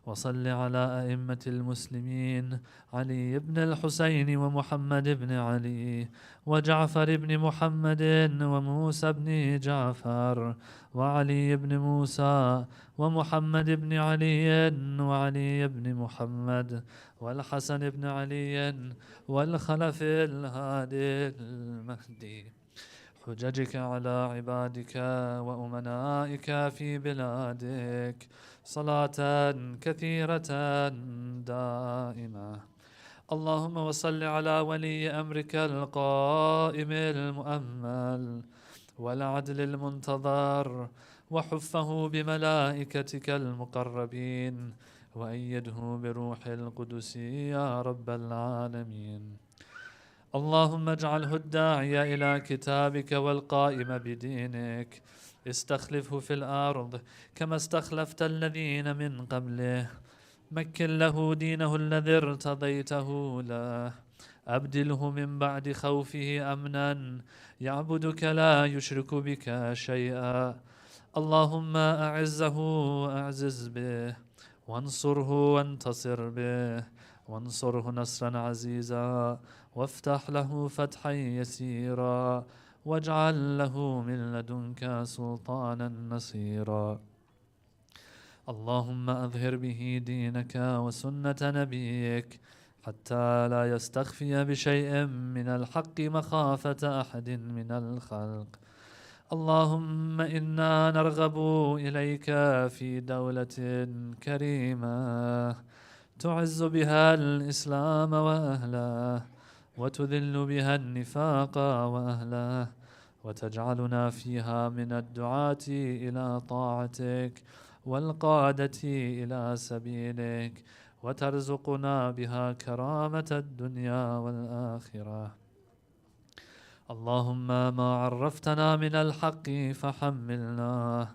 E: وصل على أئمة المسلمين علي بن الحسين ومحمد بن علي وجعفر بن محمد وموسى بن جعفر وعلي بن موسى ومحمد بن علي وعلي بن محمد والحسن بن علي والخلف الهادي المهدي، حججك على عبادك وأمنائك في بلادك صلاة كثيرة دائمة. اللهم وصل على ولي أمرك القائم المؤمل والعدل المنتظر وحفه بملائكتك المقربين وأيده بروح القدس يا رب العالمين. اللهم اجعله الداعي إلى كتابك والقائم بدينك، استخلفه في الأرض كما استخلفت الذين من قبله، مكن له دينه الذي ارتضيته له، أبدله من بعد خوفه أمنا يعبدك لا يشرك بك شيئا. اللهم أعزه وأعزز به، وانصره وانتصر به، وانصره نصرا عزيزا، وافتح له فتحا يسيرا، واجعل له من لدنك سلطانا نصيرا. اللهم أظهر به دينك وسنة نبيك حتى لا يستخفي بشيء من الحق مخافة أحد من الخلق. اللهم إنا نرغب إليك في دولة كريمة تعز بها الإسلام وأهله، وتذل بها النفاق وأهله، وتجعلنا فيها من الدعاة إلى طاعتك والقادة إلى سبيلك، وترزقنا بها كرامة الدنيا والآخرة. اللهم ما عرفتنا من الحق فحملناه،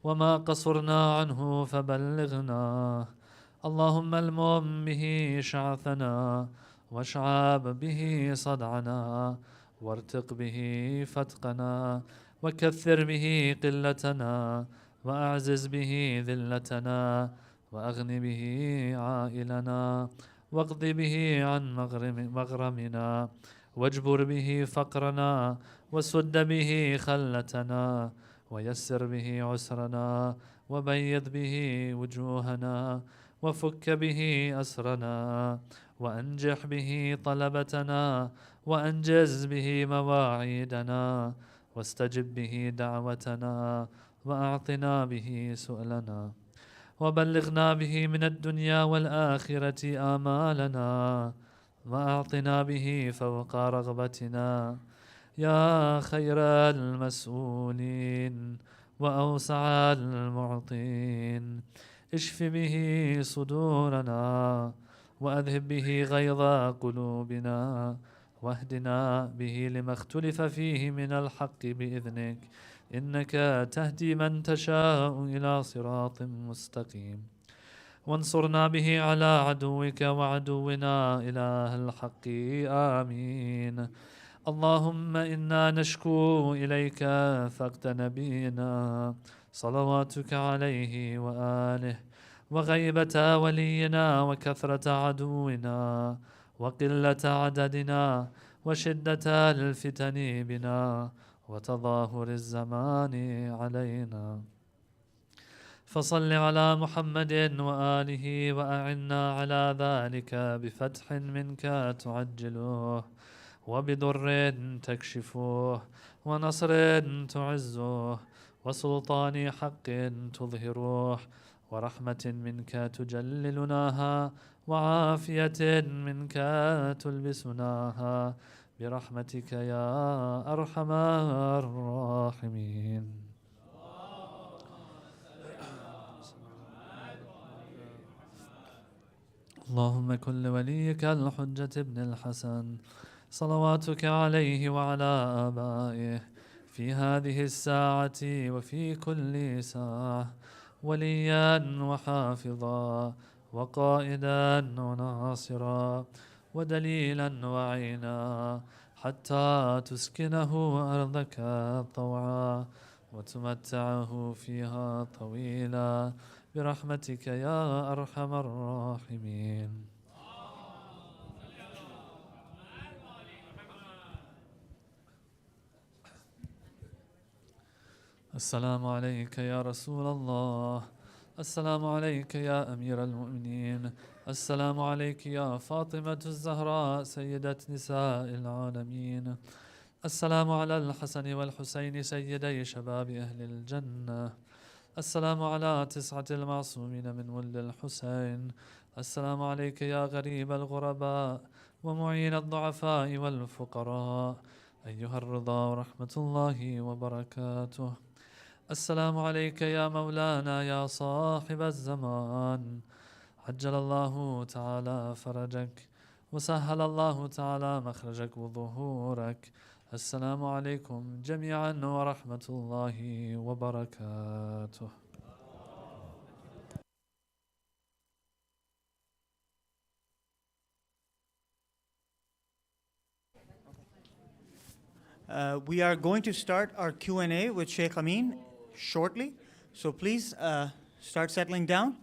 E: وما قصرنا عنه فبلغناه. اللهم المم به شعثنا، واشعب به صدعنا، وارتق به فتقنا، وكثر به قلتنا، وأعزز به ذلتنا، وأغن به عائلنا، واقض به عن مغرمنا، واجبر به فقرنا، وسد به خلتنا، ويسر به عسرنا، وبيض به وجوهنا، وفك به أسرنا، وأنجح به طلبتنا، وأنجز به مواعيدنا، واستجب به دعوتنا، وأعطنا به سؤلنا، وبلغنا به من الدنيا والآخرة آمالنا، وأعطنا به فوق رغبتنا يا خير المسؤولين وأوسع المعطين، اشف به صدورنا وأذهب به غيظ قلوبنا، واهدنا به لما اختلف فيه من الحق بإذنك، إنك تهدي من تشاء إلى صراط مستقيم. وانصرنا به على عدوك وعدونا إله الحق، آمين. اللهم إنا نشكو إليك فقد نبينا صلواتك عليه وآله، وغيبة ولينا وكثرة عدونا وقلة عددنا وشدة الفتن بنا وتظاهر الزمان علينا. فصل على محمد وآله وأعنا على ذلك بفتح منك تعجله، وبضر تكشفه، ونصر تعزه، وسلطان حق تظهره، ورحمة منك تجللناها، وعافية منك تلبسناها، برحمتك يا أرحم الراحمين. اللهم كن لوليك الحجة ابن الحسن صلواتك عليه وعلى آبائه في هذه الساعة وفي كل ساعة وليا وحافظا وقائدا وناصرا ودليلا وعينا، حتى تسكنه أرضك طوعا وتمتعه فيها طويلا، برحمتك يا أرحم الراحمين. السلام عليك يا رسول الله، السلام عليك يا أمير المؤمنين، السلام عليك يا فاطمة الزهراء سيدة نساء العالمين، السلام على الحسن والحسين سيدي شباب أهل الجنة، السلام على 9 المعصومين من ولد الحسين، السلام عليك يا غريب الغرباء ومعين الضعفاء والفقراء، أيها الرضا ورحمة الله وبركاته. السلام عليك يا مولانا يا صاحب الزمان، عجل الله تعالى فرجك وسهل الله تعالى مخرجك وظهورك. السلام عليكم جميعا ورحمة الله وبركاته.
A: We are going to start our Q&A with Sheikh Amin shortly, so please start settling down.